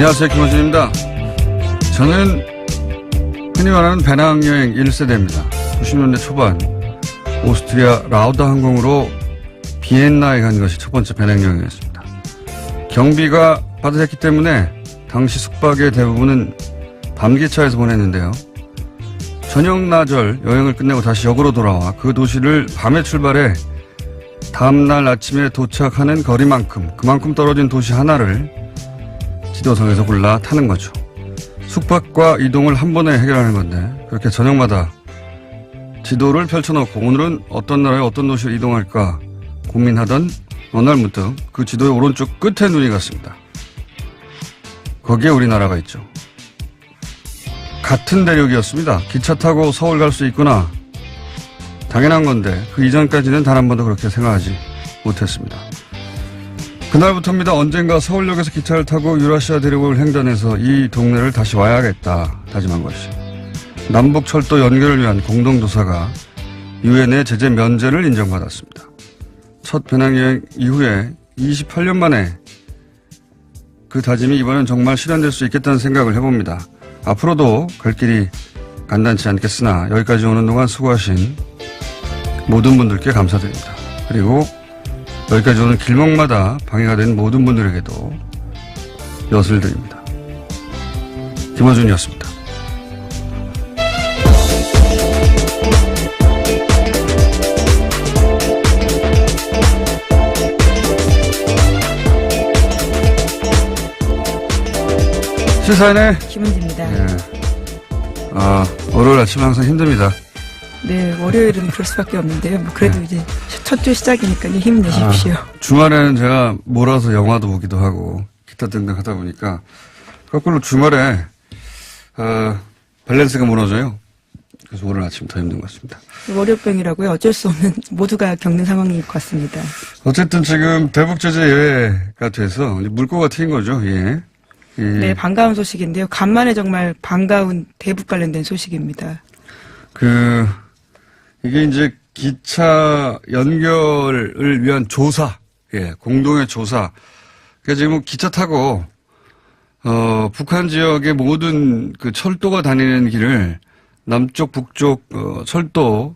안녕하세요. 김호준입니다. 저는 흔히 말하는 배낭여행 1세대입니다. 90년대 초반 오스트리아 라우다 항공으로 비엔나에 간 것이 첫 번째 배낭여행이었습니다. 경비가 빠듯했기 때문에 당시 숙박의 대부분은 밤기차에서 보냈는데요. 저녁나절 여행을 끝내고 다시 역으로 돌아와 그 도시를 밤에 출발해 다음날 아침에 도착하는 거리만큼 그만큼 떨어진 도시 하나를 지도상에서 골라 타는 거죠. 숙박과 이동을 한 번에 해결하는 건데 그렇게 저녁마다 지도를 펼쳐놓고 오늘은 어떤 나라에 어떤 도시로 이동할까 고민하던 어느 날 문득 그 지도의 오른쪽 끝에 눈이 갔습니다. 거기에 우리나라가 있죠. 같은 대륙이었습니다. 기차 타고 서울 갈 수 있구나. 당연한 건데 그 이전까지는 단 한 번도 그렇게 생각하지 못했습니다. 그날부터입니다. 언젠가 서울역에서 기차를 타고 유라시아 대륙을 횡단해서 이 동네를 다시 와야겠다 다짐한 것이. 남북철도 연결을 위한 공동조사가 유엔의 제재 면제를 인정받았습니다. 첫 배낭여행 이후에 28년 만에 그 다짐이 이번엔 정말 실현될 수 있겠다는 생각을 해봅니다. 앞으로도 갈 길이 간단치 않겠으나 여기까지 오는 동안 수고하신 모든 분들께 감사드립니다. 그리고 여기까지 오는 길목마다 방해가 된 모든 분들에게도 엿을 드립니다. 김어준이었습니다. 시사인의 김은지입니다. 네. 월요일 아침은 항상 힘듭니다. 네, 월요일은 그럴 수밖에 없는데요. 뭐 그래도 네. 이제 첫 주 시작이니까 힘내십시오. 주말에는 제가 몰아서 영화도 보기도 하고 기타 등등 하다 보니까 거꾸로 주말에 밸런스가 무너져요. 그래서 오늘 아침 더 힘든 것 같습니다. 월요병이라고요. 어쩔 수 없는 모두가 겪는 상황일 것 같습니다. 어쨌든 지금 대북 제재 예외가 돼서 물꼬가 트인 거죠. 예. 네, 반가운 소식인데요. 간만에 정말 반가운 대북 관련된 소식입니다. 이게 이제 기차 연결을 위한 조사, 예, 공동의 조사. 그러니까 지금 기차 타고, 북한 지역의 모든 그 철도가 다니는 길을 남쪽, 북쪽, 철도,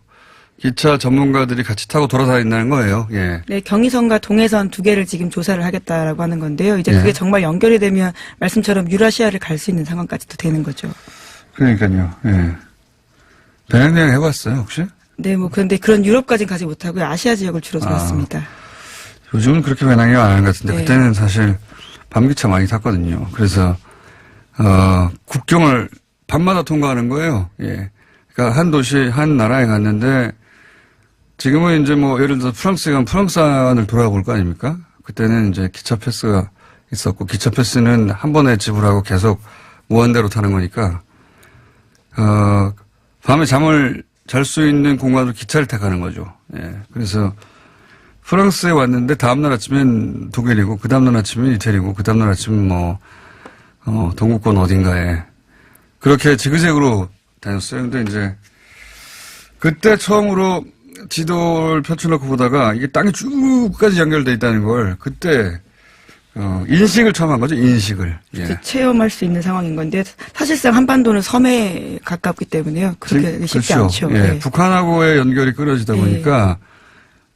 기차 전문가들이 같이 타고 돌아다닌다는 거예요. 예. 네, 경의선과 동해선 두 개를 지금 조사를 하겠다라고 하는 건데요. 이제 예. 그게 정말 연결이 되면 말씀처럼 유라시아를 갈 수 있는 상황까지도 되는 거죠. 그러니까요. 예. 배낭여행 해봤어요, 혹시? 네, 뭐 그런데 그런 유럽까지는 가지 못하고요. 아시아 지역을 주로 돌았습니다. 요즘은 그렇게 배낭여행 안 하는 것 같은데 네. 그때는 사실 밤기차 많이 탔거든요. 그래서 국경을 밤마다 통과하는 거예요. 예. 그러니까 한 도시 한 나라에 갔는데 지금은 이제 뭐 예를 들어서 프랑스에 가면 프랑스 안을 돌아볼 거 아닙니까? 그때는 이제 기차 패스가 있었고 기차 패스는 한 번에 지불하고 계속 무한대로 타는 거니까 밤에 잠을 잘 수 있는 공간으로 기차를 타고 가는 거죠. 예. 그래서 프랑스에 왔는데 다음날 아침엔 독일이고 그 다음날 아침엔 이태리고 그 다음날 아침은 동구권 어딘가에 그렇게 지그재그로 다녔어요. 근데 이제 그때 처음으로 지도를 펼쳐놓고 보다가 이게 땅이 쭉까지 연결돼 있다는 걸 그때 인식을 처음 한 거죠. 인식을. 예. 체험할 수 있는 상황인 건데 사실상 한반도는 섬에 가깝기 때문에요. 그렇게 쉽지 그렇죠. 않죠. 예. 네. 북한하고의 연결이 끊어지다 예. 보니까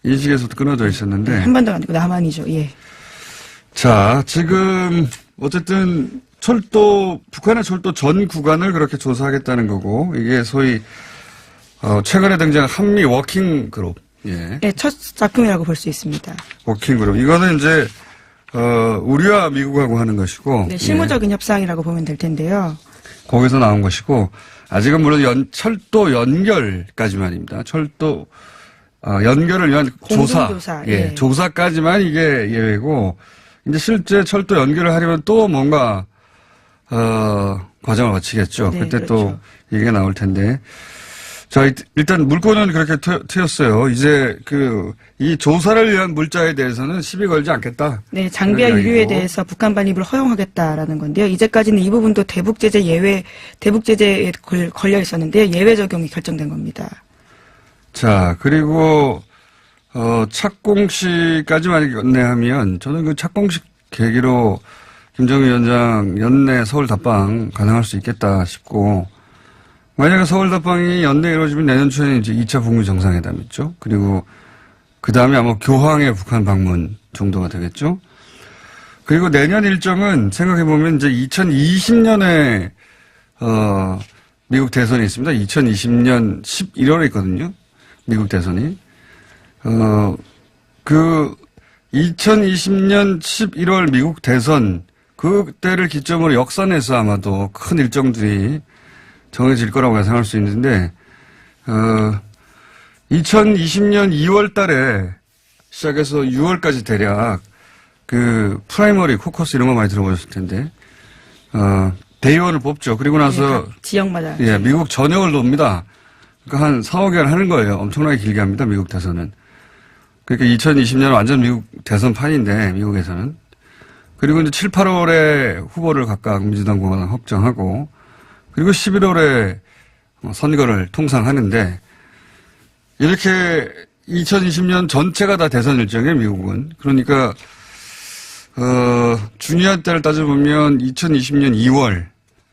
인식에서도 끊어져 있었는데. 한반도가 아니고 남한이죠. 예. 자, 지금 어쨌든 북한의 철도 전 구간을 그렇게 조사하겠다는 거고 이게 소위 최근에 등장한 한미 워킹 그룹. 예. 네, 첫 작품이라고 볼 수 있습니다. 워킹 그룹. 이거는 이제 우리와 미국하고 하는 것이고. 네, 실무적인 협상이라고 보면 될 텐데요. 거기서 나온 것이고, 아직은 물론 철도 연결까지만입니다. 철도, 연결을 위한 공동조사, 예, 예. 조사까지만 이게 예외고, 이제 실제 철도 연결을 하려면 또 뭔가, 과정을 거치겠죠. 네, 그때 그렇죠. 또 얘기가 나올 텐데. 자, 일단 물꼬는 그렇게 트였어요. 이제 이 조사를 위한 물자에 대해서는 시비 걸지 않겠다. 네, 장비와 그런 유류에 이야기고. 대해서 북한 반입을 허용하겠다라는 건데요. 이제까지는 이 부분도 대북 제재에 걸려 있었는데 예외 적용이 결정된 겁니다. 자, 그리고 착공식까지만 안내하면 저는 그 착공식 계기로 김정은 위원장 연내 서울 답방 가능할 수 있겠다 싶고, 만약에 서울 답방이 연내 이루어지면 내년 초에 이제 2차 북미 정상회담 있죠. 그리고 그 다음에 아마 교황의 북한 방문 정도가 되겠죠. 그리고 내년 일정은 생각해보면 이제 2020년에, 미국 대선이 있습니다. 2020년 11월에 있거든요. 미국 대선이. 2020년 11월 미국 대선, 그때를 기점으로 역산해서 아마도 큰 일정들이 정해질 거라고 예상할 수 있는데, 2020년 2월 달에 시작해서 6월까지 대략 프라이머리, 코커스 이런 거 많이 들어보셨을 텐데, 대의원을 뽑죠. 그리고 나서. 네, 지역마다. 예, 미국 전역을 돕니다. 그러니까 한 4, 5개월 하는 거예요. 엄청나게 길게 합니다. 미국 대선은. 그러니까 2020년은 완전 미국 대선판인데, 미국에서는. 그리고 이제 7, 8월에 후보를 각각 민주당, 공화당 확정하고, 그리고 11월에 선거를 통상하는데, 이렇게 2020년 전체가 다 대선 일정이에요, 미국은. 그러니까, 중요한 때를 따져보면 2020년 2월,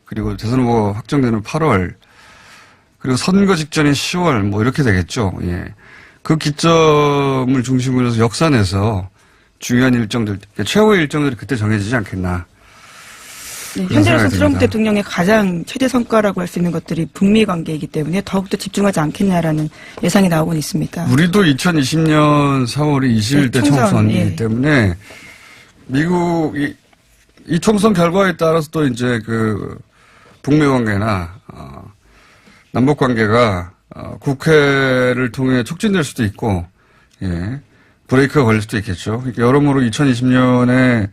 그리고 대선 후보 확정되는 8월, 그리고 선거 직전인 10월, 뭐 이렇게 되겠죠. 예. 그 기점을 중심으로 해서 역산해서 중요한 일정들, 최후의 일정들이 그때 정해지지 않겠나. 네, 현재로서 트럼프 대통령의 가장 최대 성과라고 할 수 있는 것들이 북미 관계이기 때문에 더욱더 집중하지 않겠냐라는 예상이 나오곤 있습니다. 우리도 2020년 4월이 21대 총선이기 예. 때문에 미국 이 총선 결과에 따라서 또 이제 북미 관계나 남북 관계가 국회를 통해 촉진될 수도 있고, 예, 브레이크가 걸릴 수도 있겠죠. 그러니까 여러모로 2020년이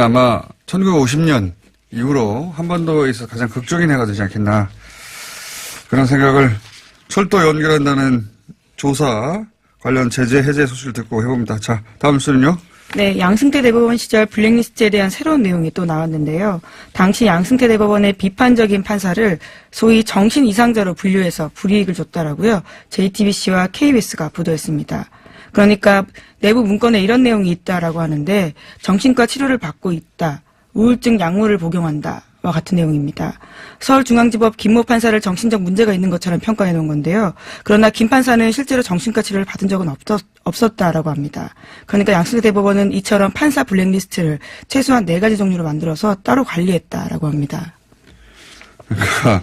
아마 1950년 이후로 한반도에서 가장 극적인 해가 되지 않겠나, 그런 생각을 철도 연결한다는 조사 관련 제재 해제 소식을 듣고 해봅니다. 자, 다음 뉴스는요. 네, 양승태 대법원 시절 블랙리스트에 대한 새로운 내용이 또 나왔는데요. 당시 양승태 대법원의 비판적인 판사를 소위 정신 이상자로 분류해서 불이익을 줬다라고요. JTBC와 KBS가 보도했습니다. 그러니까 내부 문건에 이런 내용이 있다라고 하는데, 정신과 치료를 받고 있다, 우울증 약물을 복용한다 와 같은 내용입니다. 서울중앙지법 김모 판사를 정신적 문제가 있는 것처럼 평가해 놓은 건데요. 그러나 김 판사는 실제로 정신과 치료를 받은 적은 없었다라고 합니다. 그러니까 양승태 대법원은 이처럼 판사 블랙리스트를 최소한 4가지 종류로 만들어서 따로 관리했다라고 합니다. 그러니까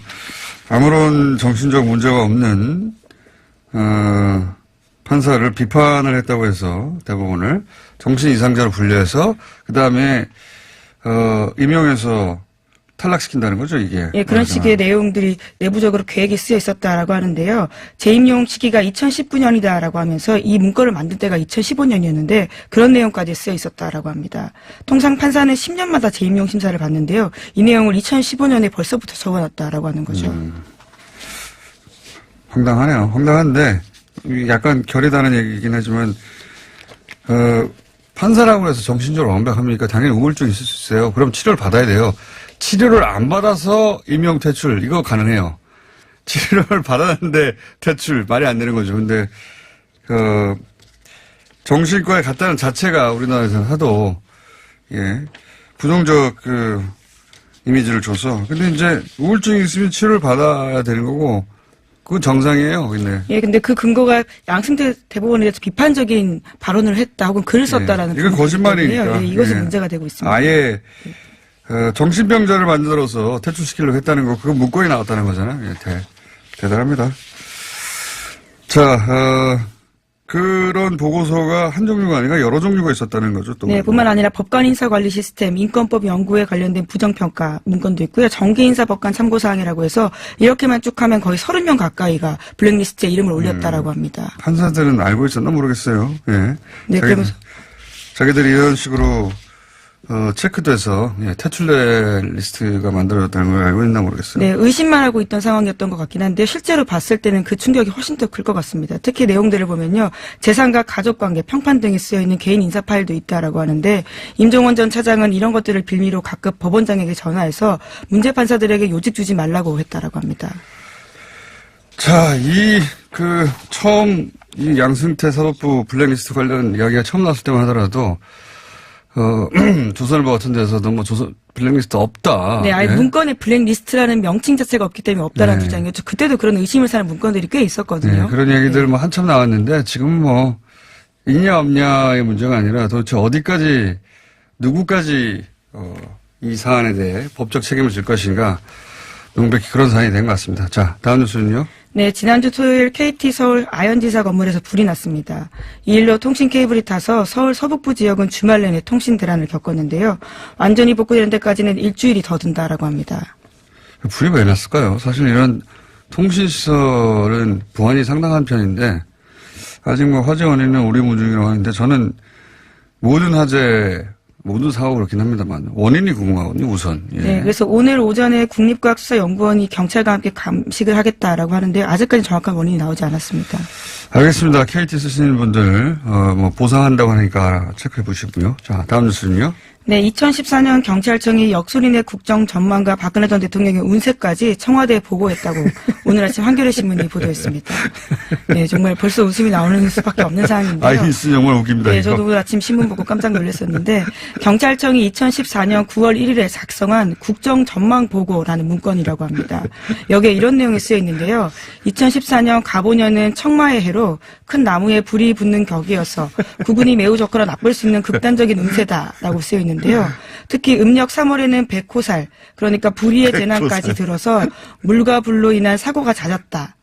아무런 정신적 문제가 없는 판사를 비판을 했다고 해서 대법원을 정신 이상자로 분류해서 그다음에 임용해서 탈락시킨다는 거죠, 이게. 예, 그런 식의 내용들이 내부적으로 계획이 쓰여 있었다라고 하는데요. 재임용 시기가 2019년이다라고 하면서 이 문건을 만든 때가 2015년이었는데 그런 내용까지 쓰여 있었다라고 합니다. 통상 판사는 10년마다 재임용 심사를 받는데요. 이 내용을 2015년에 벌써부터 적어놨다라고 하는 거죠. 황당하네요. 황당한데 약간 결이 다른 얘기이긴 하지만 판사라고 해서 정신적으로 완벽합니까? 당연히 우울증이 있을 수 있어요. 그럼 치료를 받아야 돼요. 치료를 안 받아서 임용 퇴출, 이거 가능해요. 치료를 받았는데 퇴출, 말이 안 되는 거죠. 근데, 정신과에 갔다는 자체가 우리나라에서는 하도, 예, 부정적 이미지를 줘서. 근데 이제 우울증이 있으면 치료를 받아야 되는 거고, 그건 정상이에요, 근데. 예, 근데 그 근거가 양승태 대법원에 대해서 비판적인 발언을 했다 혹은 글을 썼다라는. 예, 이건 거짓말이니까. 예, 이것이 예. 문제가 되고 있습니다. 아예, 정신병자를 만들어서 퇴출시키려고 했다는 거, 그거 문건이 나왔다는 거잖아요. 예, 대단합니다. 자, 그런 보고서가 한 종류가 아니라 여러 종류가 있었다는 거죠. 또. 네, 뿐만 아니라 법관 인사관리 시스템, 인권법 연구에 관련된 부정평가 문건도 있고요. 정기인사법관 참고사항이라고 해서 이렇게만 쭉 하면 거의 30명 가까이가 블랙리스트에 이름을 올렸다라고 합니다. 판사들은 알고 있었나 모르겠어요. 예. 네, 그러면서 자기들이 이런 식으로 체크돼서 퇴출될 리스트가 만들어졌다는 걸 알고 있나 모르겠어요. 네, 의심만 하고 있던 상황이었던 것 같긴 한데 실제로 봤을 때는 그 충격이 훨씬 더 클 것 같습니다. 특히 내용들을 보면요. 재산과 가족관계, 평판 등에 쓰여있는 개인 인사 파일도 있다라고 하는데 임종원 전 차장은 이런 것들을 빌미로 각급 법원장에게 전화해서 문제 판사들에게 요직 주지 말라고 했다라고 합니다. 자, 처음 이 양승태 사법부 블랙리스트 관련 이야기가 처음 나왔을 때만 하더라도 조선일보 같은 데서도 뭐 블랙리스트 없다. 네, 아예 네. 문건에 블랙리스트라는 명칭 자체가 없기 때문에 없다라는 네. 주장이었죠. 그때도 그런 의심을 사는 문건들이 꽤 있었거든요. 네, 그런 얘기들 뭐 한참 나왔는데 지금은 뭐 있냐 없냐의 문제가 아니라 도대체 어디까지 누구까지 이 사안에 대해 법적 책임을 질 것인가 명백히 그런 사안이 된 것 같습니다. 자, 다음 뉴스는요. 네, 지난주 토요일 KT 서울 아현지사 건물에서 불이 났습니다. 이 일로 통신 케이블이 타서 서울 서북부 지역은 주말 내내 통신 대란을 겪었는데요. 완전히 복구되는 데까지는 일주일이 더 든다라고 합니다. 불이 왜 났을까요? 사실 이런 통신시설은 보안이 상당한 편인데 아직 뭐 화재 원인은 우리무 중이라고 하는데 저는 모든 화재 모든 사고가 그렇긴 합니다만 원인이 궁금하거든요, 우선. 예. 네, 그래서 오늘 오전에 국립과학수사연구원이 경찰과 함께 감식을 하겠다라고 하는데 아직까지 정확한 원인이 나오지 않았습니다. 알겠습니다. KT 쓰시는 분들 뭐 보상한다고 하니까 체크해 보시고요. 자, 다음 뉴스는요. 네, 2014년 경찰청이 역술인의 국정 전망과 박근혜 전 대통령의 운세까지 청와대에 보고했다고 오늘 아침 한겨레 신문이 보도했습니다. 네, 정말 벌써 웃음이 나오는 수밖에 없는 상황인데요. 뉴스 정말 웃깁니다. 네, 이거. 저도 오늘 아침 신문 보고 깜짝 놀랐었는데 경찰청이 2014년 9월 1일에 작성한 국정 전망 보고라는 문건이라고 합니다. 여기에 이런 내용이 쓰여 있는데요. 2014년 가보년은 청마의 해로 큰 나무에 불이 붙는 격이어서 구군이 매우 좋거나 나쁠 수 있는 극단적인 운세다라고 쓰여 있는데요. 특히 음력 3월에는 백호살, 그러니까 불의의 재난까지 들어서 물과 불로 인한 사고가 잦았다.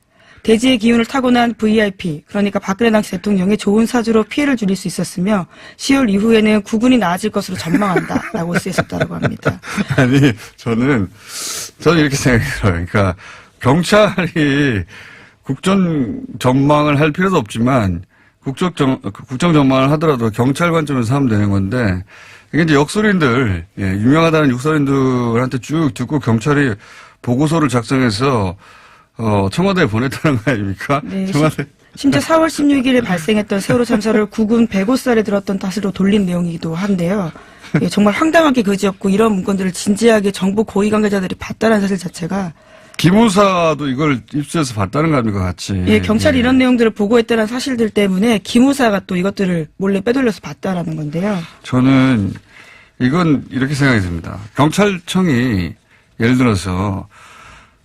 대지의 기운을 타고난 VIP, 그러니까 박근혜 당시 대통령의 좋은 사주로 피해를 줄일 수 있었으며 10월 이후에는 구군이 나아질 것으로 전망한다라고 쓰였다고 합니다. 아니, 저는 이렇게 생각해요. 그러니까 경찰이 국정 전망을 할 필요도 없지만 국정 전망을 하더라도 경찰 관점에서 하면 되는 건데 이게 이제 역술인들, 유명하다는 역술인들한테 쭉 듣고 경찰이 보고서를 작성해서 청와대에 보냈다는 거 아닙니까? 네, 청와대. 심지어 4월 16일에 발생했던 세월호 참사를 구군 105살에 들었던 탓으로 돌린 내용이기도 한데요. 예, 정말 황당하게 그지없고 이런 문건들을 진지하게 정부 고위 관계자들이 봤다는 사실 자체가 기무사도 이걸 입수해서 봤다는 거 아닙니까, 같이. 예, 경찰이 이런 내용들을 보고했다는 사실들 때문에 기무사가 또 이것들을 몰래 빼돌려서 봤다라는 건데요. 저는 이건 이렇게 생각이 듭니다. 경찰청이 예를 들어서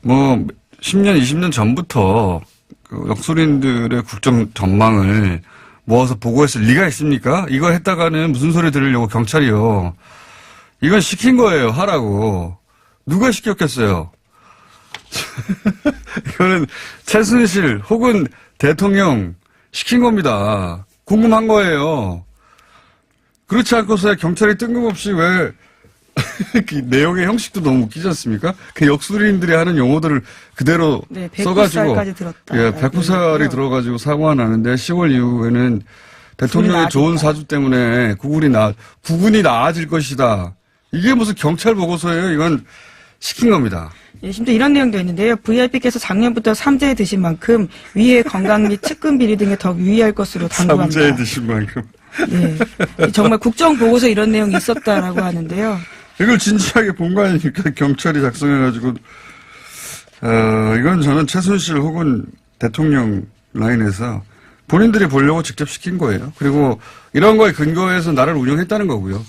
뭐 10년, 20년 전부터 그 역술인들의 국정 전망을 모아서 보고했을 리가 있습니까? 이거 했다가는 무슨 소리 들으려고 경찰이요. 이건 시킨 거예요, 하라고. 누가 시켰겠어요? 이거는 최순실 혹은 대통령 시킨 겁니다. 궁금한 거예요. 그렇지 않고서야 경찰이 뜬금없이 왜 그 내용의 형식도 너무 웃기지 않습니까? 그 역술인들이 하는 용어들을 그대로 네, 써가지고 100살까지 들었다. 예, 100살이 들어가지고 사고가 나는데 10월 이후에는 대통령의 좋은 사주 때문에 구군이 나아질 것이다. 이게 무슨 경찰 보고서예요? 이건 시킨 겁니다. 예, 심지어 이런 내용도 있는데요. VIP께서 작년부터 삼재 드신 만큼 위해 건강 및 측근 비리 등에 더 유의할 것으로 당부합니다. 삼재 드신 만큼. 예, 정말 국정 보고서 이런 내용이 있었다라고 하는데요. 이걸 진지하게 본 거 아닙니까? 경찰이 작성해가지고 이건 저는 최순실 혹은 대통령 라인에서 본인들이 보려고 직접 시킨 거예요. 그리고 이런 거에 근거해서 나라를 운영했다는 거고요.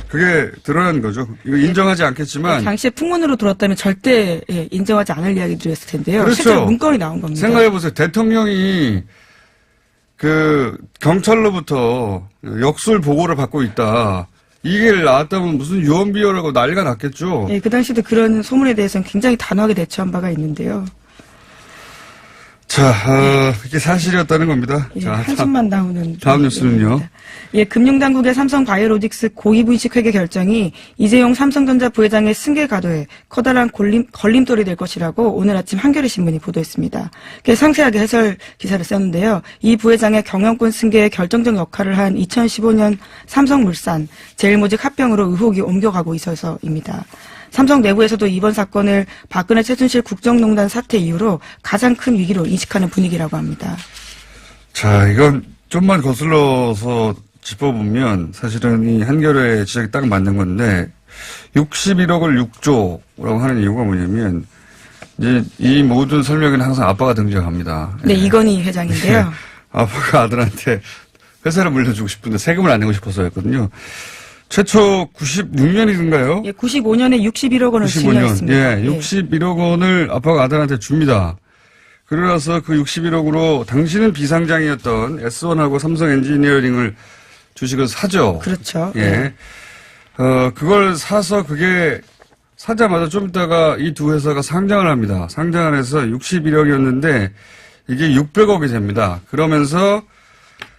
그게 드러난 거죠. 이거 인정하지 않겠지만. 당시에 풍문으로 들었다면 절대 인정하지 않을 이야기들이었을 텐데요. 그렇죠. 실제로 문건이 나온 겁니다. 생각해보세요. 대통령이 그 경찰로부터 역술 보고를 받고 있다. 이게 나왔다면 무슨 유언비어라고 난리가 났겠죠. 예, 그 당시도 그런 소문에 대해서는 굉장히 단호하게 대처한 바가 있는데요. 자, 이게 사실이었다는 겁니다. 예, 자, 한숨만 나오는. 다음 뉴스는요. 예, 금융당국의 삼성바이오로직스 고위분식 회계 결정이 이재용 삼성전자 부회장의 승계 가도에 커다란 걸림돌이 될 것이라고 오늘 아침 한겨레 신문이 보도했습니다. 상세하게 해설 기사를 썼는데요. 이 부회장의 경영권 승계에 결정적 역할을 한 2015년 삼성물산 제일모직 합병으로 의혹이 옮겨가고 있어서입니다. 삼성 내부에서도 이번 사건을 박근혜 최순실 국정농단 사태 이후로 가장 큰 위기로 인식하는 분위기라고 합니다. 자, 이건 좀만 거슬러서 짚어보면 사실은 이 한겨레 지적이 딱 맞는 건데 61억을 6조라고 하는 이유가 뭐냐면 이제 이 모든 설명에는 항상 아빠가 등장합니다. 네, 이건희 회장인데요. 아빠가 아들한테 회사를 물려주고 싶은데 세금을 안 내고 싶어서였거든요. 최초 96년이던가요? 예, 95년에 61억 원을 95년. 증여했습니다. 예, 61억 원을 아빠가 아들한테 줍니다. 그러나서 그 61억으로 당신은 비상장이었던 S1하고 삼성 엔지니어링을 주식을 사죠. 그렇죠. 예. 그걸 사서 그게 사자마자 좀 있다가 이 두 회사가 상장을 합니다. 상장을 해서 61억이었는데 이게 600억이 됩니다. 그러면서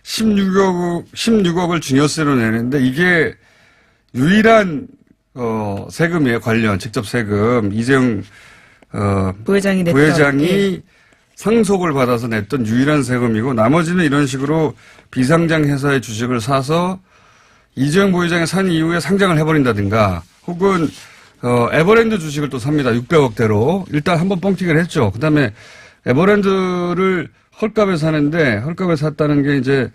16억을 증여세로 내는데 이게 유일한 세금이에요. 관련 직접 세금. 이재용 부회장이 냈던. 부회장이 상속을 받아서 냈던 유일한 세금이고 나머지는 이런 식으로 비상장 회사의 주식을 사서 이재용 부회장이 산 이후에 상장을 해버린다든가 혹은 에버랜드 주식을 또 삽니다. 600억대로. 일단 한번 뻥튀기를 했죠. 그다음에 에버랜드를 헐값에 사는데 헐값에 샀다는 게 이제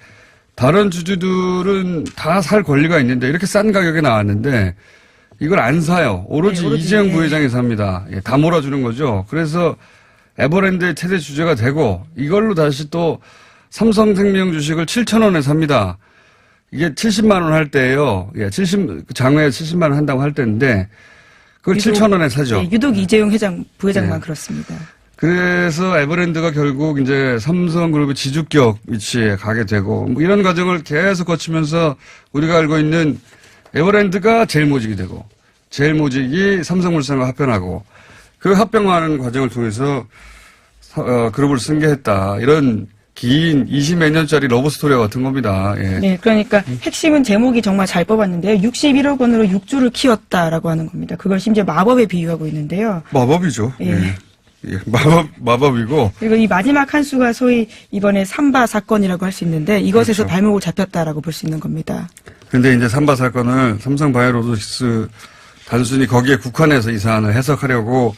다른 주주들은 다 살 권리가 있는데 이렇게 싼 가격에 나왔는데 이걸 안 사요. 오로지 네, 이재용 부회장이 삽니다. 예, 다 몰아주는 거죠. 그래서 에버랜드의 최대 주주가 되고 이걸로 다시 또 삼성생명 주식을 7,000원에 삽니다. 이게 70만 원 할 때예요. 예, 장외에 70만 원 한다고 할 때인데 그걸 7,000원에 사죠. 네, 유독 이재용 부회장만 그렇습니다. 그래서 에버랜드가 결국 이제 삼성그룹의 지주격 위치에 가게 되고 뭐 이런 과정을 계속 거치면서 우리가 알고 있는 에버랜드가 제일모직이 되고 제일모직이 삼성물산과 합병하고 그 합병하는 과정을 통해서 그룹을 승계했다. 이런 긴 20몇 년짜리 러브스토리 같은 겁니다. 예. 네, 그러니까 핵심은 제목이 정말 잘 뽑았는데요. 61억 원으로 6주를 키웠다라고 하는 겁니다. 그걸 심지어 마법에 비유하고 있는데요. 마법이죠. 예. 예. 예. 마법이고. 그리고 이 마지막 한 수가 소위 이번에 삼바 사건이라고 할 수 있는데 이것에서 그렇죠. 발목을 잡혔다라고 볼 수 있는 겁니다. 근데 이제 삼바 사건을 삼성바이오로직스 단순히 거기에 국한해서 이 사안을 해석하려고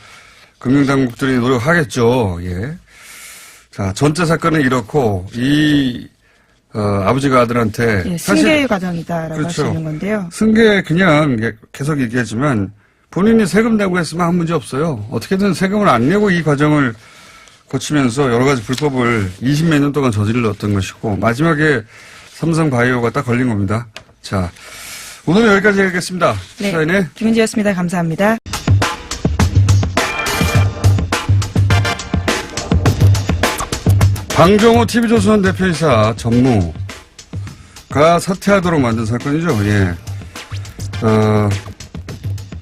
금융당국들이 노력하겠죠. 예. 자, 전체 사건은 이렇고, 아버지가 아들한테. 예, 사실 승계 과정이다라고 할 수 그렇죠. 있는 건데요. 승계 그냥 계속 얘기하지만 본인이 세금 내고 했으면 아무 문제 없어요. 어떻게든 세금을 안 내고 이 과정을 거치면서 여러 가지 불법을 20몇 년 동안 저질렀던 것이고, 마지막에 삼성바이오가 딱 걸린 겁니다. 자, 오늘 여기까지 하겠습니다. 네, 시사인의 김은지였습니다. 감사합니다. 방종호 TV조선 대표이사 전무가 사퇴하도록 만든 사건이죠. 예.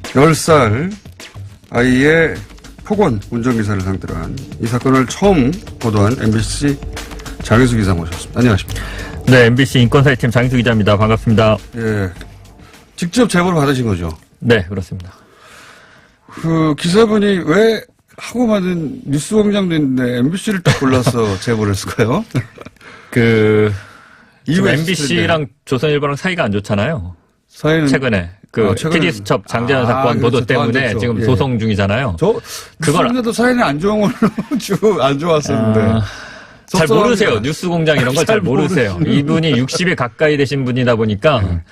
10살 아이의 폭언 운전기사를 상대로 한 이 사건을 처음 보도한 MBC 장희수 기자 모셨습니다. 안녕하십니까. 네, MBC 인권사회팀 장희수 기자입니다. 반갑습니다. 예. 직접 제보를 받으신 거죠? 네, 그렇습니다. 그 기사분이 왜 하고 받은 뉴스공장도 있는데 MBC를 딱 골라서 제보를 했을까요? 지금 MBC랑 조선일보랑 사이가 안 좋잖아요. 사이는 최근에 TD수첩 장재현 사건 보도 그렇죠. 때문에 좋죠. 지금 예. 소송 중이잖아요. 그걸 도 사연이 안 좋은 걸로 안 좋았었는데. 잘 모르세요. 뉴스공장 이런 걸 잘 모르세요. 이분이 60에 가까이 되신 분이다 보니까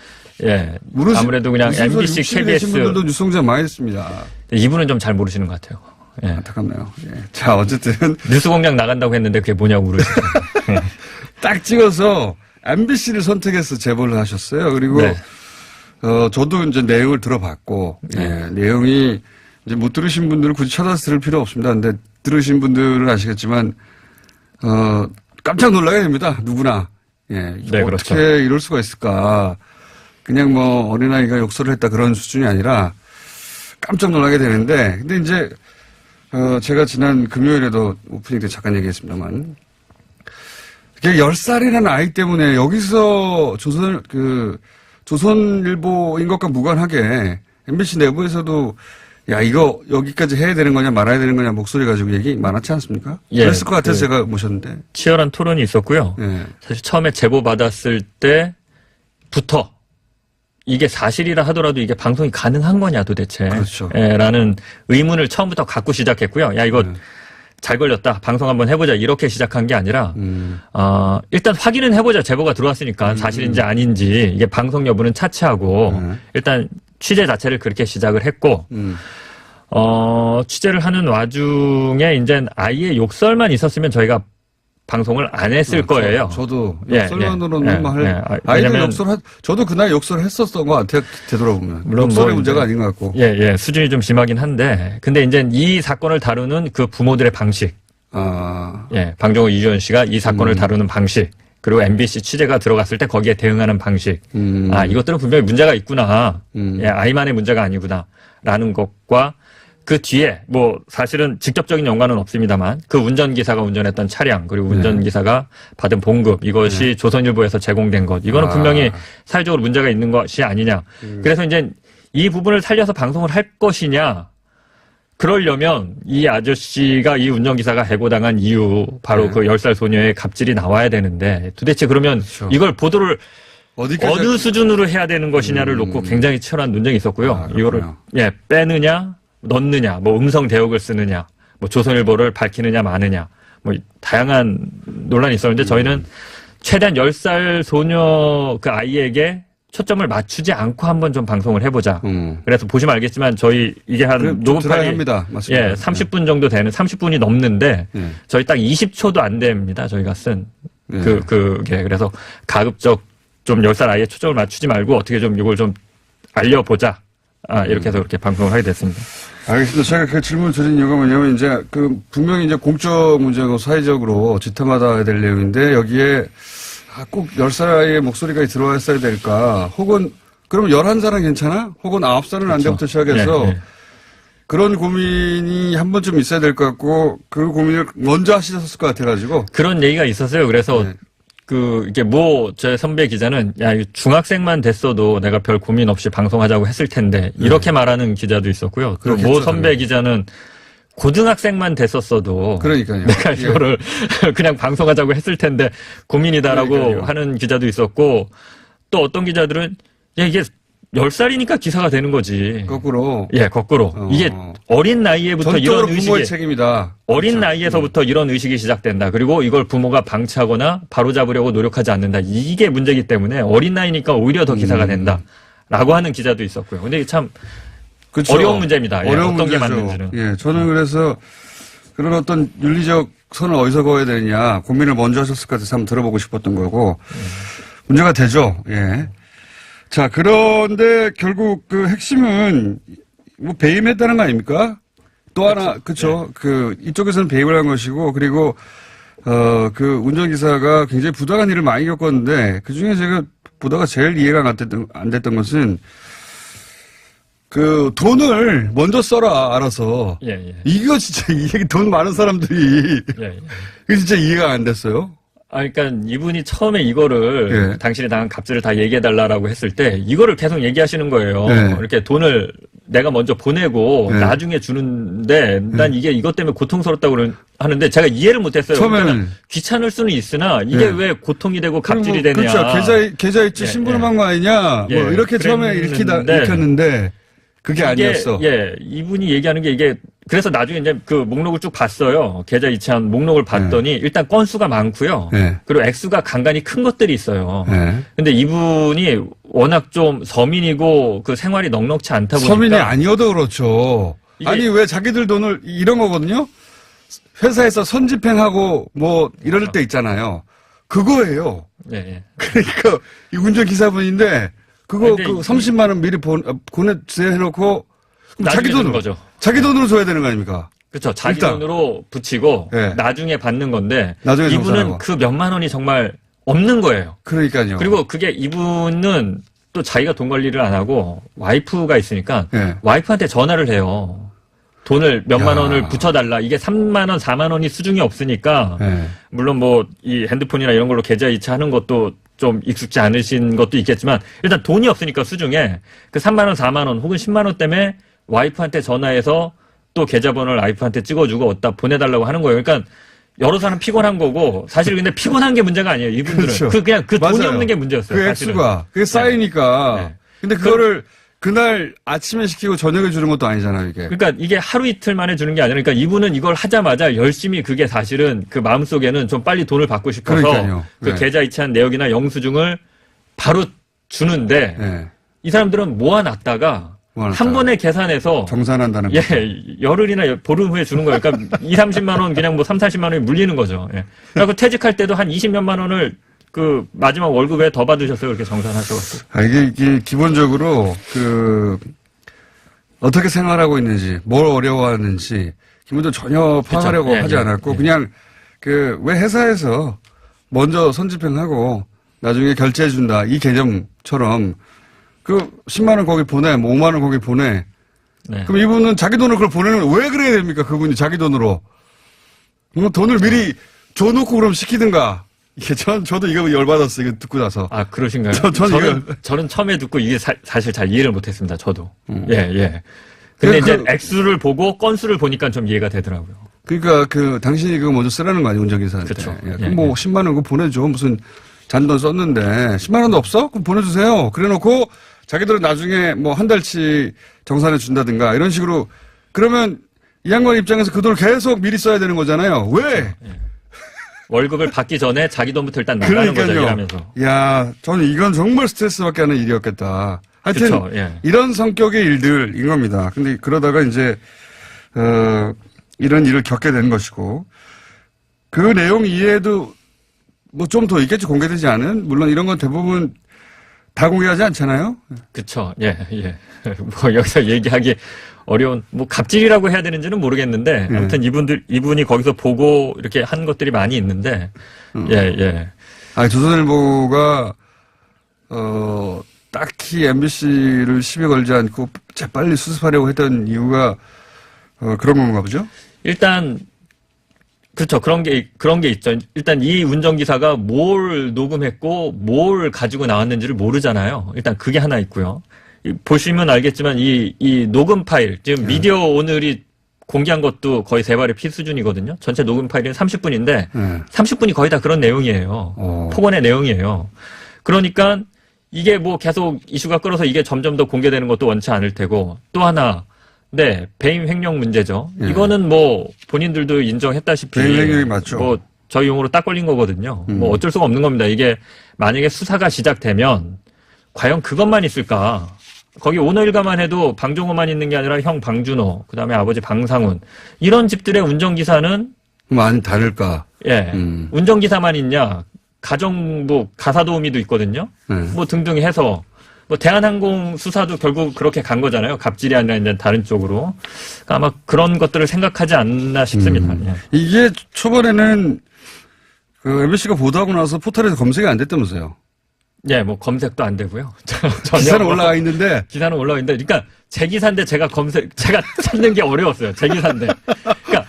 예, 아무래도 그냥 MBC, KBS 분들도 뉴스공장 많이 했습니다. 이분은 좀 잘 모르시는 것 같아요. 예. 안타깝네요. 예. 자, 어쨌든 뉴스공장 나간다고 했는데 그게 뭐냐고 물으시죠. 딱 찍어서 MBC를 선택해서 제보를 하셨어요. 그리고 네. 저도 이제 내용을 들어봤고 예, 내용이 이제 못 들으신 분들은 굳이 찾아서 들을 필요 없습니다. 근데 들으신 분들은 아시겠지만 깜짝 놀라게 됩니다. 누구나. 예, 네, 어떻게 그렇죠. 이럴 수가 있을까. 그냥 뭐 어린아이가 욕설을 했다 그런 수준이 아니라 깜짝 놀라게 되는데 근데 이제 제가 지난 금요일에도 오프닝 때 잠깐 얘기했습니다만 10살이라는 아이 때문에 여기서 조선일보인 것과 무관하게 MBC 내부에서도 야 이거 여기까지 해야 되는 거냐 말아야 되는 거냐 목소리 가지고 얘기 많았지 않습니까? 예, 그랬을 것 같아서 제가 모셨는데 치열한 토론이 있었고요. 예. 사실 처음에 제보 받았을 때부터 이게 사실이라 하더라도 이게 방송이 가능한 거냐 도대체 그렇죠. 라는 의문을 처음부터 갖고 시작했고요. 야 이거 잘 걸렸다. 방송 한번 해보자. 이렇게 시작한 게 아니라 일단 확인은 해보자. 제보가 들어왔으니까 사실인지 아닌지 이게 방송 여부는 차치하고 일단 취재 자체를 그렇게 시작을 했고 취재를 하는 와중에 이제 아이의 욕설만 있었으면 저희가 방송을 안 했을 거예요. 저도 예, 욕설만으로는 예, 말 예. 아이들 왜냐면- 저도 그날 욕설을 했었던 것 같아요. 되돌아보면. 물론 욕설의 뭐 문제가 이제- 아닌 것 같고. 예, 수준이 좀 심하긴 한데, 근데 이제 이 사건을 다루는 그 부모들의 방식, 아, 방종호 이주연 씨가 이 사건을 다루는 방식, 그리고 MBC 취재가 들어갔을 때 거기에 대응하는 방식, 이것들은 분명히 문제가 있구나, 아이만의 문제가 아니구나라는 것과 그 뒤에 뭐 사실은 직접적인 연관은 없습니다만 그 운전기사가 운전했던 차량 그리고 운전기사가 받은 봉급 이것이 조선일보에서 제공된 것 이거는 분명히 사회적으로 문제가 있는 것이 아니냐. 그래서 이제 이 부분을 살려서 방송을 할 것이냐. 그러려면 이 아저씨가 이 운전기사가 해고당한 이유 바로 그 10살 소녀의 갑질이 나와야 되는데 도대체 그러면 그렇죠. 이걸 보도를 어디까지 어느 수준으로 해야 되는 것이냐를 놓고 굉장히 치열한 논쟁이 있었고요. 이거를 그렇군요. 빼느냐, 넣느냐, 뭐 음성 대역을 쓰느냐, 뭐 조선일보를 밝히느냐 마느냐, 뭐 다양한 논란이 있었는데 저희는 최대한 10살 소녀 그 아이에게 초점을 맞추지 않고 한번 좀 방송을 해보자. 그래서 보시면 알겠지만 저희 이게 한 녹음판이 합니다. 맞습니다. 30분 정도 되는 30분이 넘는데 저희 딱 20초도 안 됩니다. 저희가 쓴 그게 그래서 가급적 좀 10살 아이에 초점을 맞추지 말고 어떻게 좀 이걸 좀 알려보자. 이렇게 해서 그렇게 방송을 하게 됐습니다. 알겠습니다. 제가 그 질문을 드린 이유가 뭐냐면 이제 분명히 이제 공적 문제고 사회적으로 지탱받아야 될 내용인데 여기에 꼭 10살 아이의 목소리가 들어왔어야 될까? 혹은 그럼 11살은 괜찮아? 혹은 9살은 안 돼부터 시작해서 그런 고민이 한 번쯤 있어야 될 것 같고 그 고민을 먼저 하셨을 것 같아가지고 그런 얘기가 있었어요. 그래서 이게 제 선배 기자는 야, 중학생만 됐어도 내가 별 고민 없이 방송하자고 했을 텐데 이렇게 말하는 기자도 있었고요. 또 모 선배 기자는 고등학생만 됐었어도 그러니까요. 내가 이거를 그냥 방송하자고 했을 텐데 고민이다라고 그러니까요. 하는 기자도 있었고 또 어떤 기자들은 야, 이게 10살이니까 기사가 되는 거지. 거꾸로. 거꾸로. 이게 어린 나이에부터 이런 전적으로 부모의 의식이 책임이다. 어린 나이에서부터 이런 의식이 시작된다. 그리고 이걸 부모가 방치하거나 바로잡으려고 노력하지 않는다. 이게 문제이기 때문에 어린 나이니까 오히려 더 기사가 된다라고 하는 기자도 있었고요. 근데 이게 참 그렇죠. 어려운 문제입니다. 어려운 어떤 게 문제죠. 맞는지는. 저는 그래서 그런 어떤 윤리적 선을 어디서 그어야 되느냐 고민을 먼저 하셨을 것 같아서 한번 들어보고 싶었던 거고 문제가 되죠. 자, 그런데 결국 그 핵심은 뭐 배임했다는 거 아닙니까? 또 하나, 그쵸. 이쪽에서는 배임을 한 것이고, 그리고, 그 운전기사가 굉장히 부당한 일을 많이 겪었는데, 그 중에 제가 보다가 제일 이해가 안 됐던 것은, 돈을 먼저 써라, 알아서. 이거 진짜, 이게 돈 많은 사람들이. 이게 진짜 이해가 안 됐어요. 그러니까 이분이 처음에 이거를 당신이 당한 갑질을 다 얘기해달라고 했을 때 이거를 계속 얘기하시는 거예요. 이렇게 돈을 내가 먼저 보내고 나중에 주는데 난 이게 이것 때문에 고통스럽다고 하는데 제가 이해를 못했어요. 처음에는 귀찮을 수는 있으나 이게 왜 고통이 되고 갑질이 되냐. 그렇죠. 계좌이체 신분한 거 아니냐. 뭐 이렇게 처음에 읽혔는데 그게 아니었어. 이분이 얘기하는 게 이게 그래서 나중에 이제 그 목록을 쭉 봤어요. 계좌 이체한 목록을 봤더니 일단 건수가 많고요. 그리고 액수가 간간히 큰 것들이 있어요. 근데 이분이 워낙 좀 서민이고 그 생활이 넉넉치 않다 보니까 서민이 아니어도 그렇죠. 아니 왜 자기들 돈을 이런 거거든요. 회사에서 선집행하고 뭐 이럴 때 있잖아요. 그거예요. 그러니까 이 운전기사분인데 그거 30만 원 미리 보내주세요 해놓고 자기 돈으로 거죠. 자기 돈으로 줘야 되는 거 아닙니까? 그렇죠. 자기 돈으로 붙이고 나중에 받는 건데 나중에 이분은 정산하고. 그 몇만 원이 정말 없는 거예요. 그러니까요. 그리고 그게 이분은 또 자기가 돈 관리를 안 하고 와이프가 있으니까 와이프한테 전화를 해요. 돈을 몇만 원을 붙여달라. 이게 3만 원, 4만 원이 수중이 없으니까 물론 뭐 이 핸드폰이나 이런 걸로 계좌 이체하는 것도 좀 익숙지 않으신 것도 있겠지만 일단 돈이 없으니까 수중에 그 3만 원, 4만 원 혹은 10만 원 때문에 와이프한테 전화해서 또 계좌번호를 와이프한테 찍어주고 어디다 보내달라고 하는 거예요. 그러니까 여러 사람 피곤한 거고 사실 근데 피곤한 게 문제가 아니에요. 이분들은 그렇죠. 그냥 그 돈이 맞아요. 없는 게 문제였어요. 그 사실은. 액수가 그게 쌓이니까. 근데 그거를 그날 아침에 시키고 저녁에 주는 것도 아니잖아요, 이게. 그러니까 이게 하루 이틀 만에 주는 게 아니라 그러니까 이분은 이걸 하자마자 열심히 그게 사실은 그 마음속에는 좀 빨리 돈을 받고 싶어서 그러니까요. 그 계좌 이체한 내역이나 영수증을 바로 주는데 이 사람들은 모아놨다가 한 번에 계산해서 정산한다는 예, 열흘이나 보름 후에 주는 거예요. 그러니까 2, 30만 원 그냥 뭐 3, 40만 원이 물리는 거죠. 예. 그리고 퇴직할 때도 한 20몇만 원을 그 마지막 월급에 더 받으셨어요. 그렇게 정산하셔가지고. 아, 이게 기본적으로 어떻게 생활하고 있는지, 뭘 어려워하는지 기본적으로 전혀 파악하려고 그쵸? 예, 하지 예, 않았고 예. 그냥 왜 회사에서 먼저 선집행하고 나중에 결제해준다 이 개념처럼 10만 원 거기 보내, 뭐 5만 원 거기 보내. 네. 그럼 이분은 자기 돈으로 그걸 보내는 왜 그래야 됩니까? 그분이 자기 돈으로. 뭐 돈을 미리 줘놓고 그럼 시키든가. 이게 저도 이거 열받았어요. 이거 듣고 나서. 아, 그러신가요? 저는 처음에 듣고 이게 사실 잘 이해를 못했습니다. 저도. 예. 근데 이제 액수를 보고 건수를 보니까 좀 이해가 되더라고요. 그러니까 당신이 그거 먼저 쓰라는 거 아니에요, 운전기사한테. 그쵸. 예, 예, 그럼 뭐 10만 원 그거 보내줘. 무슨 잔돈 썼는데 10만 원도 없어? 그럼 보내주세요. 그래놓고 자기들은 나중에 뭐 한 달치 정산해 준다든가 이런 식으로 그러면 이 양반 입장에서 그 돈을 계속 미리 써야 되는 거잖아요. 왜? 예. 월급을 받기 전에 자기 돈부터 일단 나가는 거죠, 일하면서. 야, 저는 이건 정말 스트레스 받게 하는 일이었겠다. 하여튼 그쵸, 예. 이런 성격의 일들인 겁니다. 근데 그러다가 이제 이런 일을 겪게 된 것이고 그 내용 이외에도 뭐 좀 더 있겠지 공개되지 않은 물론 이런 건 대부분 다 공개하지 않잖아요. 그쵸, 예. 뭐 여기서 얘기하기 어려운, 뭐 갑질이라고 해야 되는지는 모르겠는데, 아무튼 이분이 거기서 보고 이렇게 한 것들이 많이 있는데, 예. 아, 조선일보가, 딱히 MBC를 시비 걸지 않고 재빨리 수습하려고 했던 이유가, 그런 건가 보죠? 일단, 그렇죠. 그런 게 있죠. 일단 이 운전기사가 뭘 녹음했고, 뭘 가지고 나왔는지를 모르잖아요. 일단 그게 하나 있고요. 보시면 알겠지만 이 녹음 파일, 지금 미디어 오늘이 공개한 것도 거의 세 발의 피 수준이거든요. 전체 녹음 파일은 30분인데 30분이 거의 다 그런 내용이에요. 폭언의 내용이에요. 그러니까 이게 뭐 계속 이슈가 끌어서 이게 점점 더 공개되는 것도 원치 않을 테고 또 하나 네, 배임 횡령 문제죠. 이거는 뭐 본인들도 인정했다시피 배임 횡령이 맞죠. 뭐 저희 용어로 딱 걸린 거거든요. 뭐 어쩔 수가 없는 겁니다. 이게 만약에 수사가 시작되면 과연 그것만 있을까? 거기 오너일가만 해도 방종호만 있는 게 아니라 형 방준호, 그다음에 아버지 방상훈 이런 집들의 운전기사는 많이 다를까? 예, 운전기사만 있냐? 가정부 가사도우미도 있거든요. 뭐 등등 해서 뭐 대한항공 수사도 결국 그렇게 간 거잖아요. 갑질이 아니라 이제 다른 쪽으로. 그러니까 아마 그런 것들을 생각하지 않나 싶습니다. 예. 이게 초반에는 MBC가 보도하고 나서 포털에서 검색이 안 됐다면서요? 예, 뭐 검색도 안 되고요. 기사는 올라가 있는데. 기사는 올라가 있는데, 그러니까 제 기사인데 제가 찾는 게 어려웠어요. 제 기사인데. 그러니까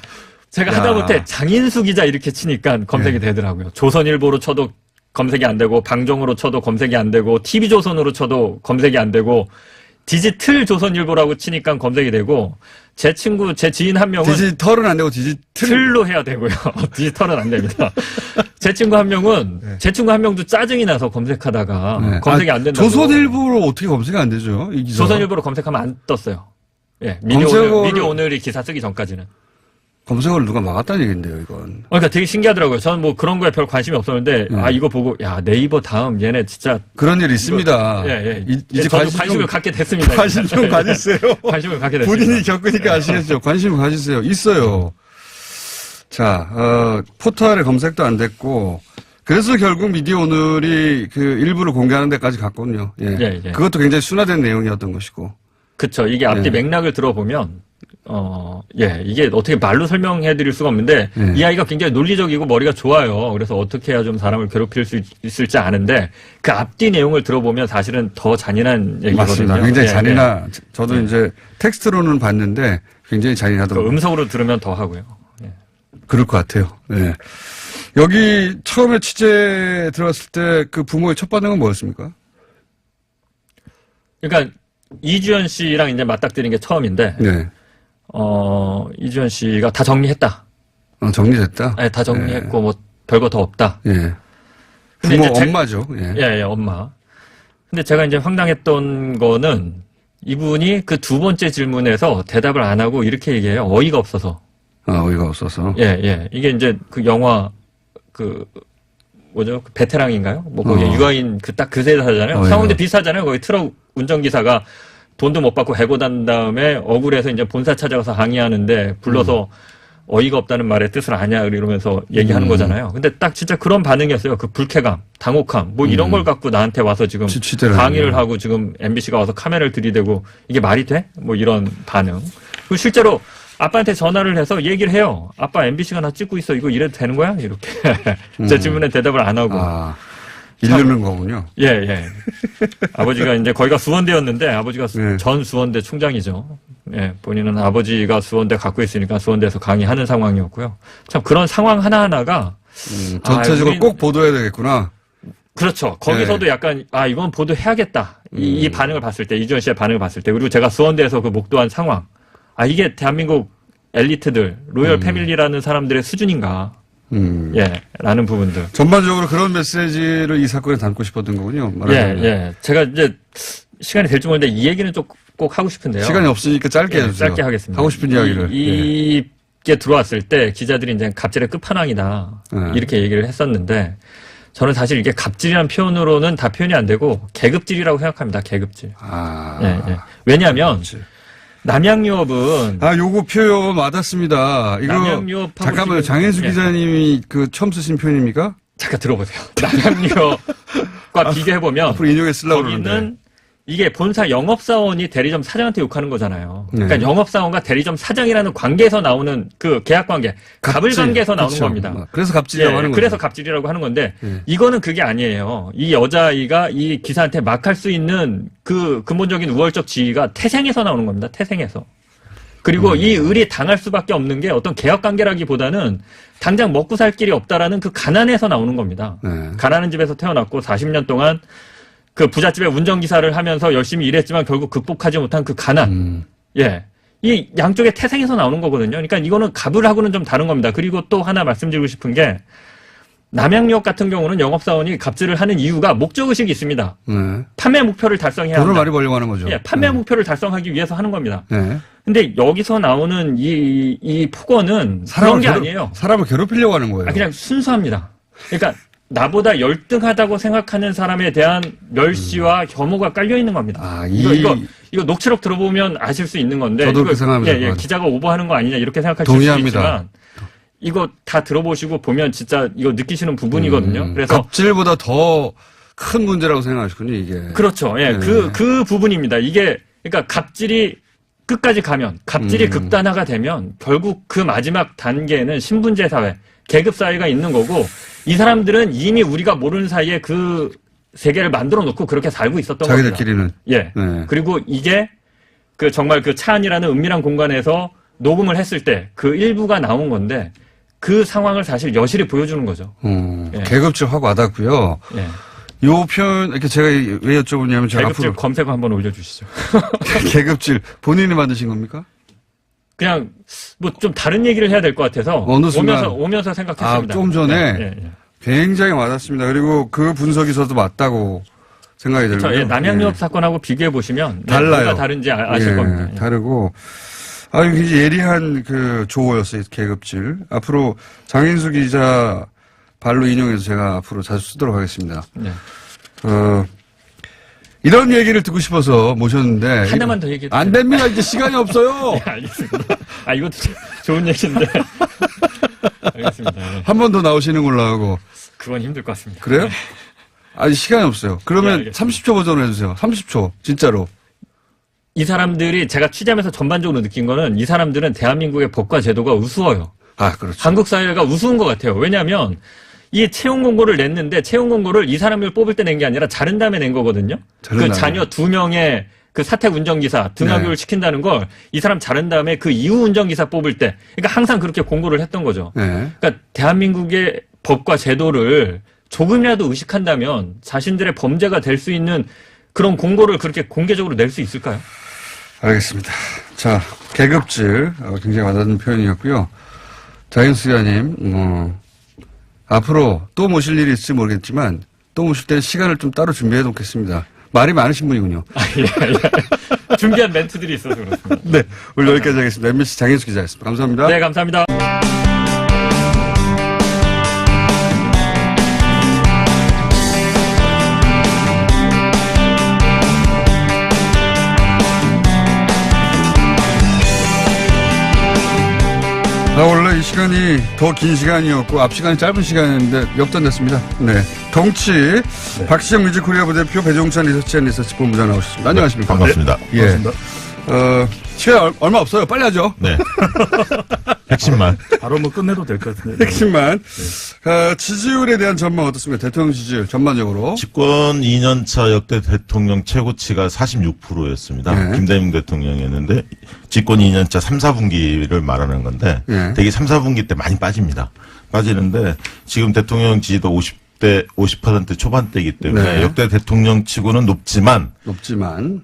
제가 하다못해 장인수 기자 이렇게 치니까 검색이 되더라고요. 조선일보로 쳐도 검색이 안 되고, 방종으로 쳐도 검색이 안 되고, TV조선으로 쳐도 검색이 안 되고, 디지털 조선일보라고 치니까 검색이 되고, 제 지인 한 명은. 디지털은 안 되고 틀로 해야 되고요. 디지털은 안 됩니다. 제 친구 한 명도 짜증이 나서 검색하다가 검색이 안 된다고. 조선일보로 어떻게 검색이 안 되죠? 이 기사. 조선일보로 검색하면 안 떴어요. 예. 미디어 오늘이 기사 쓰기 전까지는. 검색어를 누가 막았다는 얘기인데요, 이건. 그러니까 되게 신기하더라고요. 저는 뭐 그런 거에 별 관심이 없었는데, 이거 보고, 야, 네이버 다음 얘네 진짜. 그런 일 있습니다. 이제 저도 관심을 갖게 됐습니다. 관심 좀 가지세요. 관심을 갖게 됐습니다. 본인이 겪으니까 아시겠죠. 관심을 가지세요. 있어요. 자, 포털에 검색도 안 됐고, 그래서 결국 미디어 오늘이 일부를 공개하는 데까지 갔거든요. 예. 그것도 굉장히 순화된 내용이었던 것이고. 그쵸. 이게 앞뒤 맥락을 들어보면, 이게 어떻게 말로 설명해 드릴 수가 없는데, 이 아이가 굉장히 논리적이고 머리가 좋아요. 그래서 어떻게 해야 좀 사람을 괴롭힐 수 있을지 아는데, 그 앞뒤 내용을 들어보면 사실은 더 잔인한 얘기거든요. 맞습니다. 굉장히 저도 이제 텍스트로는 봤는데, 굉장히 잔인하더라고요. 음성으로 들으면 더 하고요. 그럴 것 같아요. 네. 여기 처음에 취재 들어갔을 때 그 부모의 첫 반응은 뭐였습니까? 그러니까, 이주연 씨랑 이제 맞닥뜨린 게 처음인데, 네. 이주연 씨가 다 정리했다. 정리됐다? 네, 다 정리했고, 뭐, 별거 더 없다. 예. 근데 부모 엄마죠. 예, 엄마. 근데 제가 이제 황당했던 거는 이분이 그 두 번째 질문에서 대답을 안 하고 이렇게 얘기해요. 어이가 없어서. 어이가 없어서. 예. 이게 이제 그 영화, 뭐죠? 베테랑인가요? 뭐, 거기 유아인 딱 그 대사잖아요. 상황도 비슷하잖아요. 거기 트럭 운전기사가 돈도 못 받고 해고단 다음에 억울해서 이제 본사 찾아가서 항의하는데 불러서 어이가 없다는 말의 뜻을 아냐 이러면서 얘기하는 거잖아요. 근데 딱 진짜 그런 반응이었어요. 그 불쾌감, 당혹감, 뭐 이런 걸 갖고 나한테 와서 지금 강의를 하고 지금 MBC가 와서 카메라를 들이대고 이게 말이 돼? 뭐 이런 반응. 그리고 실제로 아빠한테 전화를 해서 얘기를 해요. 아빠 MBC가 나 찍고 있어. 이거 이래도 되는 거야? 이렇게. 제 질문에 대답을 안 하고. 이르는 거군요. 예, 예. 아버지가 이제 거기가 수원대였는데 아버지가 전 수원대 총장이죠. 예, 본인은 아버지가 수원대 갖고 있으니까 수원대에서 강의하는 상황이었고요. 참 그런 상황 하나하나가 전체적으로 꼭 보도해야 되겠구나. 그렇죠. 거기서도 약간 이건 보도해야겠다. 이 반응을 봤을 때, 이주연 씨의 반응을 봤을 때, 그리고 제가 수원대에서 그 목도한 상황. 이게 대한민국 엘리트들, 로열 패밀리라는 사람들의 수준인가. 예, 라는 부분들. 전반적으로 그런 메시지를 이 사건에 담고 싶었던 거군요. 말하자면. 예. 제가 이제 시간이 될지 모르는데 이 얘기는 꼭 하고 싶은데요. 시간이 없으니까 짧게 해주세요. 짧게 하겠습니다. 하고 싶은 이야기를. 이게 들어왔을 때 기자들이 이제 갑질의 끝판왕이다. 이렇게 얘기를 했었는데 저는 사실 이게 갑질이라는 표현으로는 다 표현이 안 되고 계급질이라고 생각합니다. 계급질. 예. 왜냐하면 남양유업은 요거 표현 와닿습니다. 이거 잠깐만요. 장혜수 기자님이 그 처음 쓰신 표현입니까? 잠깐 들어보세요. 남양유업과 비교해 보면 앞으로 인용해 쓰려고 거기는 그러는데. 이게 본사 영업사원이 대리점 사장한테 욕하는 거잖아요. 네. 그러니까 영업사원과 대리점 사장이라는 관계에서 나오는 그 계약 관계, 갑을 관계에서 나오는 겁니다. 그래서 갑질이라고 하는 거죠. 그래서 갑질이라고 하는 건데 이거는 그게 아니에요. 이 여자아이가 이 기사한테 막 할 수 있는 그 근본적인 우월적 지위가 태생에서 나오는 겁니다. 태생에서. 그리고 이 을이 당할 수밖에 없는 게 어떤 계약 관계라기보다는 당장 먹고 살 길이 없다라는 그 가난에서 나오는 겁니다. 가난한 집에서 태어났고 40년 동안 그 부잣집의 운전기사를 하면서 열심히 일했지만 결국 극복하지 못한 그 가난. 예. 이 양쪽의 태생에서 나오는 거거든요. 그러니까 이거는 갑을하고는 좀 다른 겁니다. 그리고 또 하나 말씀드리고 싶은 게 남양유업 같은 경우는 영업사원이 갑질을 하는 이유가 목적의식이 있습니다. 판매 목표를 달성해야 돈을 한다. 많이 벌려고 하는 거죠. 예, 판매 목표를 달성하기 위해서 하는 겁니다. 네. 근데 여기서 나오는 이 폭언은 그런 게 아니에요. 사람을 괴롭히려고 하는 거예요. 그냥 순수합니다. 그러니까 나보다 열등하다고 생각하는 사람에 대한 멸시와 혐오가 깔려 있는 겁니다. 이거 녹취록 들어보면 아실 수 있는 건데. 저도 그렇게 생각합니다. 기자가 오버하는 거 아니냐 이렇게 생각하실 수 있지만 이거 다 들어보시고 보면 진짜 이거 느끼시는 부분이거든요. 그래서 갑질보다 더 큰 문제라고 생각하시군요, 이게. 그렇죠. 예, 그 부분입니다. 이게 그러니까 갑질이 끝까지 가면 갑질이 극단화가 되면 결국 그 마지막 단계는 신분제 사회, 계급 사회가 있는 거고 이 사람들은 이미 우리가 모르는 사이에 그 세계를 만들어 놓고 그렇게 살고 있었던 겁니다. 자기들끼리는. 예. 그리고 이게 그 정말 그 차 안이라는 은밀한 공간에서 녹음을 했을 때 그 일부가 나온 건데 그 상황을 사실 여실히 보여주는 거죠. 계급질 확 와닿고요. 예. 요 표현, 이렇게 제가 왜 여쭤보냐면 제가 계급질 앞으로 검색어 한번 올려주시죠. 계급질 본인이 만드신 겁니까? 그냥 뭐 좀 다른 얘기를 해야 될 것 같아서 어느 순간 오면서 생각했습니다. 좀 전에 굉장히 와닿습니다. 그리고 그 분석에서도 맞다고 생각이 들고요. 그렇죠. 남양유업 사건하고 비교해 보시면 달라요. 뭐가 다른지 아실 겁니다. 다르고 굉장히 예리한 그 조어였어요. 계급질. 앞으로 장인수 기자 발로 인용해서 제가 앞으로 자주 쓰도록 하겠습니다. 이런 얘기를 듣고 싶어서 모셨는데. 하나만 더 얘기해 주세요. 안 됩니다. 이제 시간이 없어요. 알겠습니다. 이것도 좋은 얘기인데. 알겠습니다. 한 번 더 나오시는 걸로 하고. 그건 힘들 것 같습니다. 그래요? 시간이 없어요. 그러면 30초 버전으로 해주세요. 30초. 진짜로. 이 사람들이 제가 취재하면서 전반적으로 느낀 거는 이 사람들은 대한민국의 법과 제도가 우스워요. 그렇죠. 한국 사회가 우스운 것 같아요. 왜냐하면 이 채용 공고를 냈는데 채용 공고를 이 사람을 뽑을 때 낸 게 아니라 자른 다음에 낸 거거든요. 그 자녀 2명의 그 사택 운전기사 등하교를 시킨다는 걸 이 사람 자른 다음에 그 이후 운전기사 뽑을 때 그러니까 항상 그렇게 공고를 했던 거죠. 그러니까 대한민국의 법과 제도를 조금이라도 의식한다면 자신들의 범죄가 될 수 있는 그런 공고를 그렇게 공개적으로 낼 수 있을까요? 알겠습니다. 자, 계급질 굉장히 와닿는 표현이었고요. 장인수 기자님, 앞으로 또 모실 일이 있을지 모르겠지만 또 모실 때는 시간을 좀 따로 준비해 놓겠습니다. 말이 많으신 분이군요. 예. 준비한 멘트들이 있어서 그렇습니다. 네, 오늘 여기까지 하겠습니다. MBC 장인수 기자였습니다. 감사합니다. 네, 감사합니다. 원래 이 시간이 더 긴 시간이었고 앞 시간이 짧은 시간이었는데 역전됐습니다. 네. 덩치 박시영 뮤직코리아 부대표 배종찬 리서치 앤 리서치 본부장 나오셨습니다. 안녕하십니까? 반갑습니다. 예. 반갑습니다. 시간 얼마 없어요. 빨리 하죠. 네. 핵심만. 바로 뭐 끝내도 될 것 같은데. 핵심만. 지지율에 대한 전망 어떻습니까? 대통령 지지율 전반적으로. 집권 2년차 역대 대통령 최고치가 46%였습니다. 네. 김대중 대통령이었는데 집권 2년차 3, 4분기를 말하는 건데 네. 되게 3, 4분기 때 많이 빠집니다. 빠지는데 지금 대통령 지지도 50% 초반대이기 때문에 네. 역대 대통령 치고는 높지만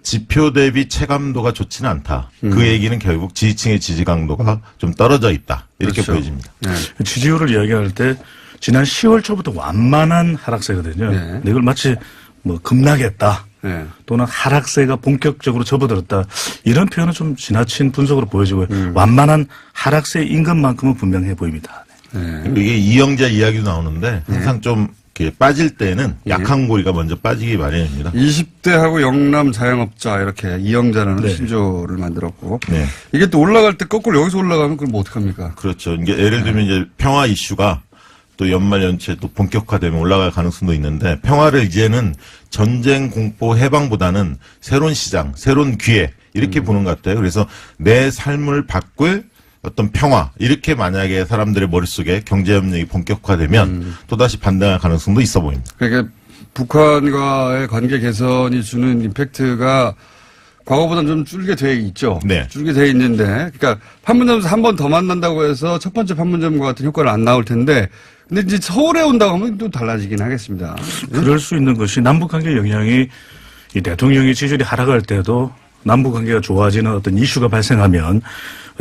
지표 대비 체감도가 좋지는 않다. 그 얘기는 결국 지지층의 지지 강도가 좀 떨어져 있다. 이렇게 그렇죠. 보여집니다. 네. 지지율을 이야기할 때 지난 10월 초부터 완만한 하락세거든요. 네. 근데 이걸 마치 뭐 급락했다. 네. 또는 하락세가 본격적으로 접어들었다. 이런 표현은 좀 지나친 분석으로 보여지고요. 완만한 하락세인 것만큼은 분명해 보입니다. 네. 그리고 이게 이영자 이야기도 나오는데 항상 좀 이렇게 빠질 때는 약한 고리가 먼저 빠지기 마련입니다. 20대하고 영남 자영업자 이렇게 이영자라는 네. 신조를 만들었고 네. 이게 또 올라갈 때 거꾸로 여기서 올라가면 그럼 뭐 어떡합니까? 그렇죠. 이게 예를 들면 이제 평화 이슈가 또 연말 연초에 또 본격화되면 올라갈 가능성도 있는데 평화를 이제는 전쟁 공포 해방보다는 새로운 시장, 새로운 기회 이렇게 보는 것 같아요. 그래서 내 삶을 바꿀 어떤 평화 이렇게 만약에 사람들의 머릿속에 경제협력이 본격화되면 또다시 반등할 가능성도 있어 보입니다. 그러니까 북한과의 관계 개선이 주는 임팩트가 과거보다는 좀 줄게 돼 있죠. 네. 줄게 돼 있는데, 그러니까 판문점에서 한 번 더 만난다고 해서 첫 번째 판문점과 같은 효과는 안 나올 텐데, 근데 이제 서울에 온다고 하면 또 달라지긴 하겠습니다. 그럴 수 있는 것이 남북관계 영향이 이 대통령의 지지율이 하락할 때도 남북관계가 좋아지는 어떤 이슈가 발생하면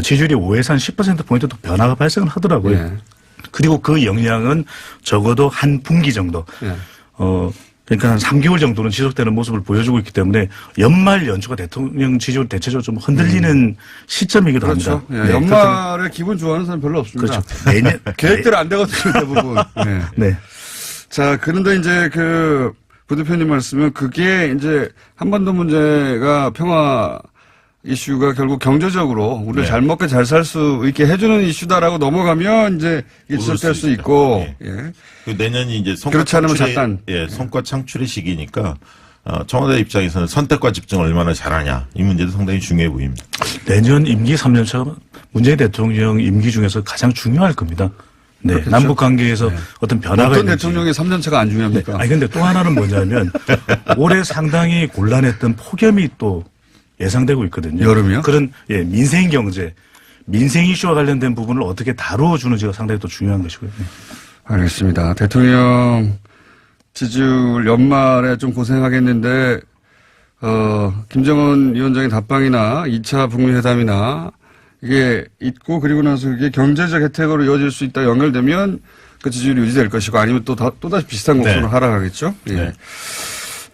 지지율이 5에서 한 10%포인트 더 변화가 발생을 하더라고요. 네. 그리고 그 영향은 적어도 한 분기 정도, 네. 그러니까 한 3개월 정도는 지속되는 모습을 보여주고 있기 때문에 연말 연초가 대통령 지지율 대체적으로 좀 흔들리는 시점이기도 그렇죠. 합니다. 예, 네, 연말에 기분 좋아하는 사람 별로 없습니다. 그렇죠. 내년 계획대로 안 되거든요, 대부분. 네. 네. 자, 그런데 이제 그 부대표님 말씀은 그게 이제 한반도 문제가 평화 이슈가 결국 경제적으로 우리가 네. 잘 먹게 잘 살 수 있게 해주는 이슈다라고 넘어가면 이제 이게 오를 지속될 수 수 있다. 있고, 네. 예. 그 내년이 이제 성과 그렇지 않으면 창출의, 잠깐. 성과 창출의 시기니까 청와대 입장에서는 선택과 집중을 얼마나 잘하냐 이 문제도 상당히 중요해 보입니다. 내년 임기 3년차 문재인 대통령 임기 중에서 가장 중요할 겁니다. 네. 그렇겠죠. 남북 관계에서 어떤 변화가 어떤 있는지. 대통령의 3년차가 안 중요합니까? 아니 근데 또 하나는 뭐냐면 올해 상당히 곤란했던 폭염이 또 예상되고 있거든요. 여름이요? 그런 민생 경제, 민생 이슈와 관련된 부분을 어떻게 다루어주는지가 상당히 또 중요한 것이고요. 네. 알겠습니다. 대통령 지지율 연말에 좀 고생하겠는데, 김정은 위원장의 답방이나 2차 북미 회담이나 이게 있고 그리고 나서 이게 경제적 혜택으로 이어질 수 있다 연결되면 그 지지율이 유지될 것이고 아니면 또다시 비슷한 곡선으로 네. 하락하겠죠. 예. 네.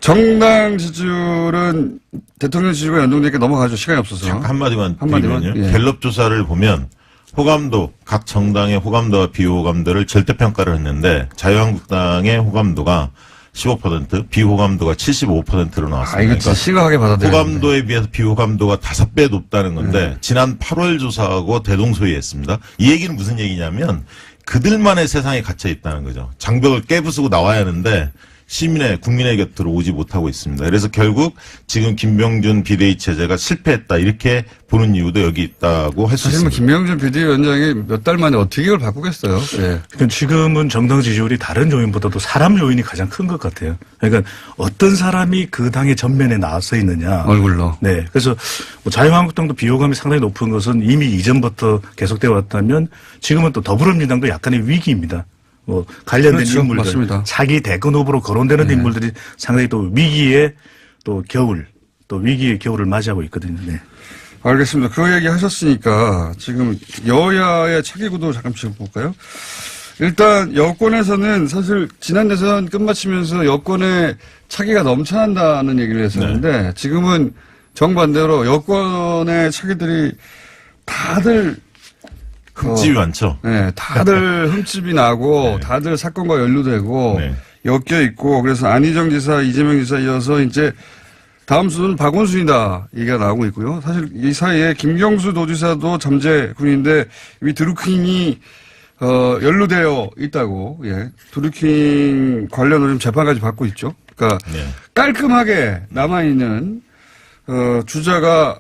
정당 지지율은 대통령 지지율과 연동되니까 넘어가죠. 시간이 없어서. 잠깐 한마디만 한마디만? 드리면요. 예. 갤럽 조사를 보면 호감도, 각 정당의 호감도와 비호감도를 절대평가를 했는데 자유한국당의 호감도가 15%, 비호감도가 75%로 나왔습니다. 이거 진짜 심각하게 받아들여야 호감도에 비해서 비호감도가 5배 높다는 건데 지난 8월 조사하고 대동소이했습니다. 이 얘기는 무슨 얘기냐면 그들만의 세상에 갇혀 있다는 거죠. 장벽을 깨부수고 나와야 하는데 시민의 국민의 곁으로 오지 못하고 있습니다. 그래서 결국 지금 김병준 비대위 체제가 실패했다 이렇게 보는 이유도 여기 있다고 할 수 사실 뭐 있습니다. 김명준 비대위원장이 몇 달 만에 어떻게 이걸 바꾸겠어요. 예. 그러니까 지금은 정당 지지율이 다른 요인보다도 사람 요인이 가장 큰 것 같아요. 그러니까 어떤 사람이 그 당의 전면에 나서 있느냐. 얼굴로. 네. 그래서 뭐 자유한국당도 비호감이 상당히 높은 것은 이미 이전부터 계속되어 왔다면 지금은 또 더불어민주당도 약간의 위기입니다. 뭐 관련된 그렇죠. 인물들, 맞습니다. 차기 대권 후보로 거론되는 인물들이 상당히 또 위기의 또 겨울, 또 위기의 겨울을 맞이하고 있거든요. 네. 알겠습니다. 그 얘기 하셨으니까 지금 여야의 차기 구도 잠깐 짚어볼까요? 일단 여권에서는 사실 지난 대선 끝마치면서 여권의 차기가 넘쳐난다는 얘기를 했었는데 지금은 정반대로 여권의 차기들이 다들 흠집이 많죠. 네, 다들 흠집이 나고 네. 다들 사건과 연루되고 네. 엮여 있고 그래서 안희정 지사, 이재명 지사 이어서 이제 다음 수는 박원순이다 얘기가 나오고 있고요. 사실 이 사이에 김경수 도지사도 잠재군인데 이 드루킹이 연루되어 있다고, 예. 드루킹 관련으로 좀 재판까지 받고 있죠. 그러니까 네. 깔끔하게 남아있는, 주자가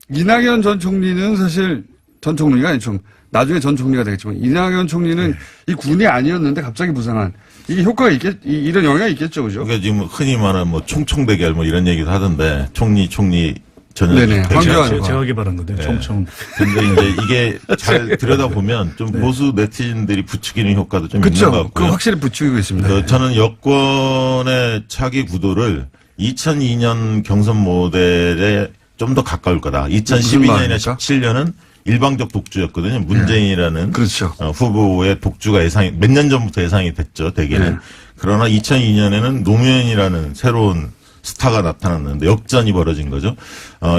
이낙연 전 총리는 사실 전 총리가 아니죠. 나중에 전 총리가 되겠지만 이낙연 총리는 이 군이 아니었는데 갑자기 부상한 이게 효과가 이런 영향이 있겠죠. 그죠? 그러니까 지금 흔히 말하는 뭐 총총 대결 뭐 이런 얘기도 하던데 총리 전혀 네네. 황교안. 제가 개발한 건데 총총. 근데 이제 이게 잘 들여다보면 좀 보수 네티즌들이 부추기는 효과도 좀 있는 것 그렇죠. 같고요. 그 확실히 부추기고 있습니다. 저는 여권의 차기 구도를 2002년 경선 모델에 좀 더 가까울 거다. 무슨 2012년이나 말입니까? 17년은 일방적 독주였거든요. 문재인이라는 그렇죠. 후보의 독주가 몇 년 전부터 예상이 됐죠. 대개는. 네. 그러나 2002년에는 노무현이라는 새로운 스타가 나타났는데 역전이 벌어진 거죠.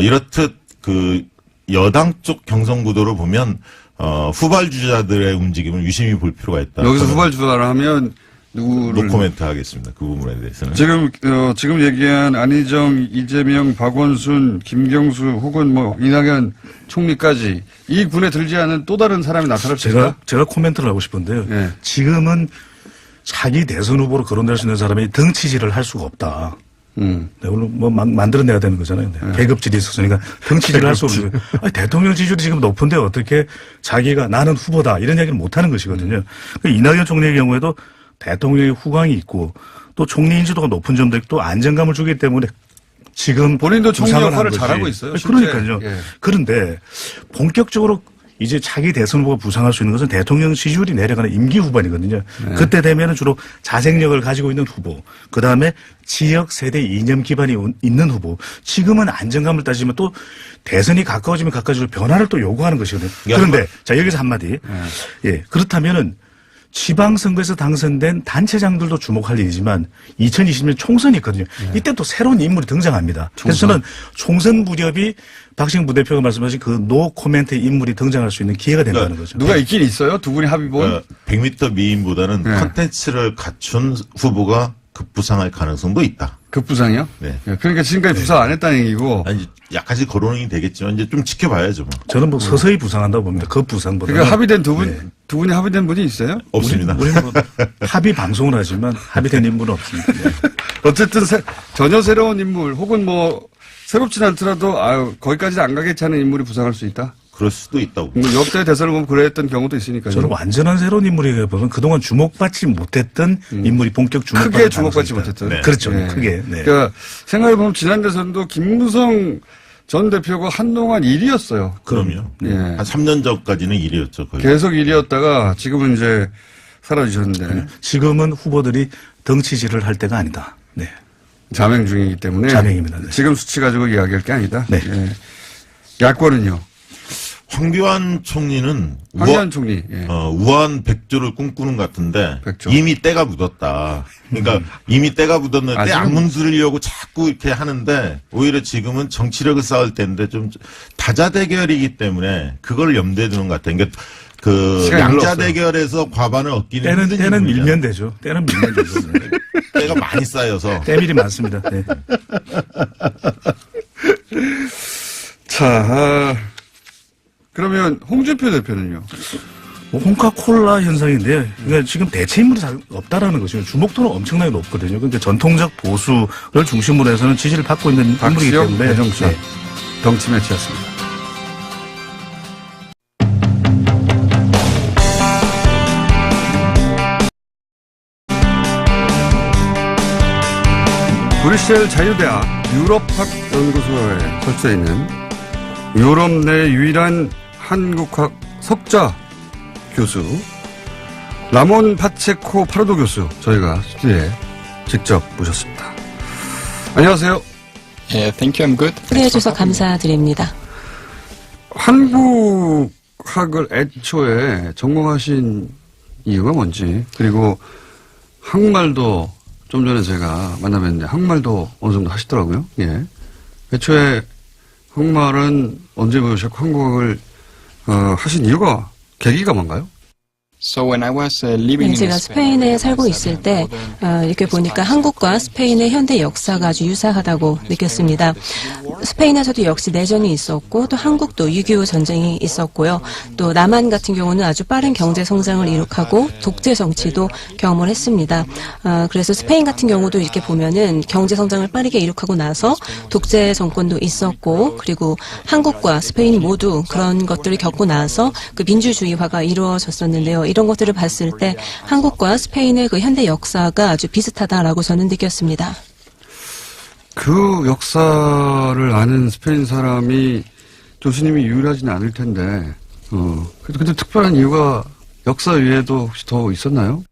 이렇듯 그 여당 쪽 경선 구도를 보면 후발 주자들의 움직임을 유심히 볼 필요가 있다. 여기서 저는 후발 주자를 하면 누구를 노코멘트 하겠습니다. 그 부분에 대해서는. 지금 얘기한 안희정, 이재명, 박원순, 김경수 혹은 뭐 이낙연 총리까지 이 군에 들지 않은 또 다른 사람이 나타날 수 있다. 제가 코멘트를 하고 싶은데요. 네. 지금은 자기 대선 후보로 거론될 수 있는 사람이 덩치질을 할 수가 없다. 네, 물론 뭐 만들어내야 되는 거잖아요. 네. 계급질이 있었으니까 덩치질을 할 수 없는 거예요. 아니, 대통령 지지율이 지금 높은데 어떻게 자기가 나는 후보다 이런 얘기를 못 하는 것이거든요. 그러니까 이낙연 총리의 경우에도 대통령의 후광이 있고 또 총리 인지도가 높은 점도 있고 또 안정감을 주기 때문에 지금 본인도 총리 부상을 한 역할을 거지. 잘하고 있어요. 실제. 그러니까요. 예. 그런데 본격적으로 이제 차기 대선 후보가 부상할 수 있는 것은 대통령 지지율이 내려가는 임기 후반이거든요. 그때 되면은 주로 자생력을 가지고 있는 후보, 그 다음에 지역 세대 이념 기반이 있는 후보. 지금은 안정감을 따지면 또 대선이 가까워지면 가까워질수록 변화를 또 요구하는 것이거든요. 그런데 자 여기서 한마디. 예, 그렇다면은 지방선거에서 당선된 단체장들도 주목할 일이지만 2020년 총선이 있거든요. 이때 또 새로운 인물이 등장합니다. 그래서 저는 총선 무렵이 박시영 부대표가 말씀하신 그 노 코멘트 인물이 등장할 수 있는 기회가 된다는 거죠. 누가 있긴 있어요? 두 분이 합의본? 100m 미인보다는 네. 컨텐츠를 갖춘 후보가 급부상할 가능성도 있다. 급부상이요? 네. 그러니까 지금까지 부상 안 했다는 얘기고. 아니, 약간씩 거론이 되겠지만 이제 좀 지켜봐야죠. 뭐. 저는 뭐 서서히 부상한다고 봅니다. 급부상보다. 그러니까 합의된 두 분이 합의된 분이 있어요? 없습니다. 우리는 뭐 합의 방송을 하지만 합의된 인물은 없습니다. 네. 어쨌든 전혀 새로운 인물 혹은 뭐 새롭진 않더라도 거기까지는 안 가겠지 하는 인물이 부상할 수 있다. 그럴 수도 있다고. 역대 대선을 보면 그랬던 경우도 있으니까요. 저는 완전한 새로운 인물이기보다는 그동안 주목받지 못했던 인물이 본격 주목받는 크게 주목받지 가능성이 못했던. 있다. 네. 그렇죠. 네. 크게. 네. 그러니까 생각해보면 지난 대선도 김무성 전 대표가 한동안 1위였어요. 그럼요. 예. 한 3년 전까지는 1위였죠. 거의. 계속 1위였다가 지금은 이제 사라지셨는데 지금은 후보들이 덩치질을 할 때가 아니다. 네. 자명 중이기 때문에 자명입니다. 네. 지금 수치 가지고 이야기할 게 아니다. 네. 예. 야권은요. 황교안 총리는 황교안 총리. 예. 우한 백조를 꿈꾸는 것 같은데 백조. 이미 때가 묻었다. 그러니까 이미 때가 묻었는데 아직은- 안 문드리려고 자꾸 이렇게 하는데 오히려 지금은 정치력을 쌓을 때인데 좀 다자대결이기 때문에 그걸 염두에 두는 것 같아요. 그러니까 그 시간이 별로 양자 없어요. 대결에서 과반을 얻기는 때는 힘든 밀면 부분이잖아요. 되죠. 때는 밀면 되죠. 네. 때가 많이 쌓여서 때밀이 많습니다. 네. 자, 그러면 홍준표 대표는요. 뭐 홍카콜라 현상인데 그러니까 지금 대체 인물이 없다라는 것이죠. 주목도는 엄청나게 높거든요. 그러니까 전통적 보수를 중심으로 해서는 지지를 받고 있는 인물이기 박시영, 때문에 배정찬 네. 덩치 매치였습니다. 브뤼셀 자유대학 유럽학 연구소에 설치되어 있는 유럽 내 유일한 한국학 석좌 교수 라몬 파체코 파르도 교수 저희가 스튜디오에 직접 모셨습니다. 안녕하세요. 예, thank you, I'm good. 초대해줘서 감사드립니다. 한국학을 애초에 전공하신 이유가 뭔지, 그리고 한국말도 좀 전에 제가 만나뵀는데 한국말도 어느 정도 하시더라고요. 예. 애초에 한국말은 언제 배우셨고 한국학을 하신 이유가, 계기가 뭔가요? So when I was living in 제가 Spain, 스페인에 살고 있을 때 이렇게 보니까 한국과 스페인의 현대 역사가 아주 유사하다고 느꼈습니다. 스페인에서도 역시 내전이 있었고 또 한국도 6.25 전쟁이 있었고요. 또 남한 같은 경우는 아주 빠른 경제 성장을 이룩하고 독재 정치도 경험을 했습니다. 그래서 스페인 같은 경우도 이렇게 보면은 경제 성장을 빠르게 이룩하고 나서 독재 정권도 있었고 그리고 한국과 스페인 모두 그런 것들을 겪고 나서 그 민주주의화가 이루어졌었는데요. 이런 것들을 봤을 때 한국과 스페인의 그 현대 역사가 아주 비슷하다라고 저는 느꼈습니다. 그 역사를 아는 스페인 사람이 교수님이 유일하지는 않을 텐데, 근데 특별한 이유가 역사 외에도 혹시 더 있었나요?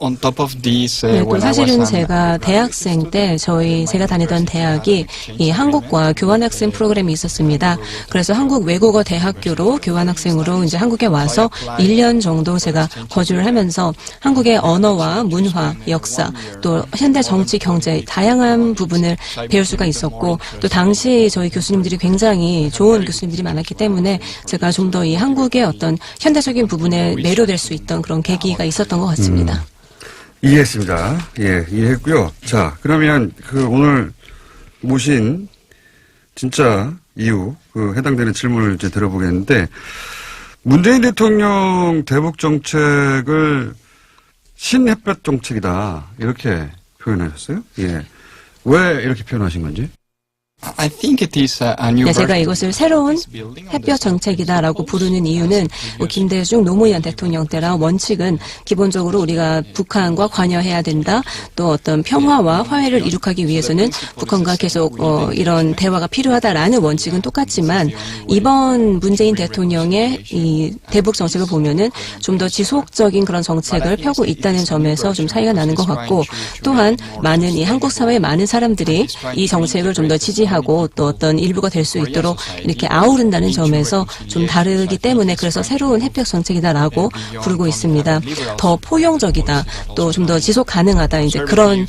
on top of this, 네, 또 when I was 사실은 an 제가 대학생 때 제가 다니던 대학이 이 한국과 교환학생 프로그램이 있었습니다. 그래서 한국 외국어 대학교로 교환학생으로 이제 한국에 와서 1년 정도 제가 거주를 하면서 한국의 언어와 문화, 역사, 또 현대 정치, 경제 다양한 부분을 배울 수가 있었고 또 당시 저희 교수님들이 굉장히 좋은 교수님들이 많았기 때문에 제가 좀 더 이 한국의 어떤 현대적인 부분에 매료될 수 있던 그런 계기가 있었던 것 같습니다. 이해했습니다. 예, 이해했고요. 자, 그러면 오늘 모신 진짜 이유, 해당되는 질문을 이제 들어보겠는데, 문재인 대통령 대북 정책을 신햇볕 정책이다. 이렇게 표현하셨어요? 예. 왜 이렇게 표현하신 건지? I think it is a new 네, 제가 version. 이것을 새로운 햇볕 정책이다라고 부르는 이유는 김대중 노무현 대통령 때랑 원칙은 기본적으로 우리가 북한과 관여해야 된다. 또 어떤 평화와 화해를 이룩하기 위해서는 북한과 계속 이런 대화가 필요하다라는 원칙은 똑같지만 이번 문재인 대통령의 이 대북 정책을 보면은 좀 더 지속적인 그런 정책을 펴고 있다는 점에서 좀 차이가 나는 것 같고 또한 많은 이 한국 사회의 많은 사람들이 이 정책을 좀 더 지지하고 또 어떤 일부가 될 수 있도록 이렇게 아우른다는 점에서 좀 다르기 때문에 그래서 새로운 햇볕 정책이다라고 부르고 있습니다. 더 포용적이다. 또 좀 더 지속 가능하다. 이제 그런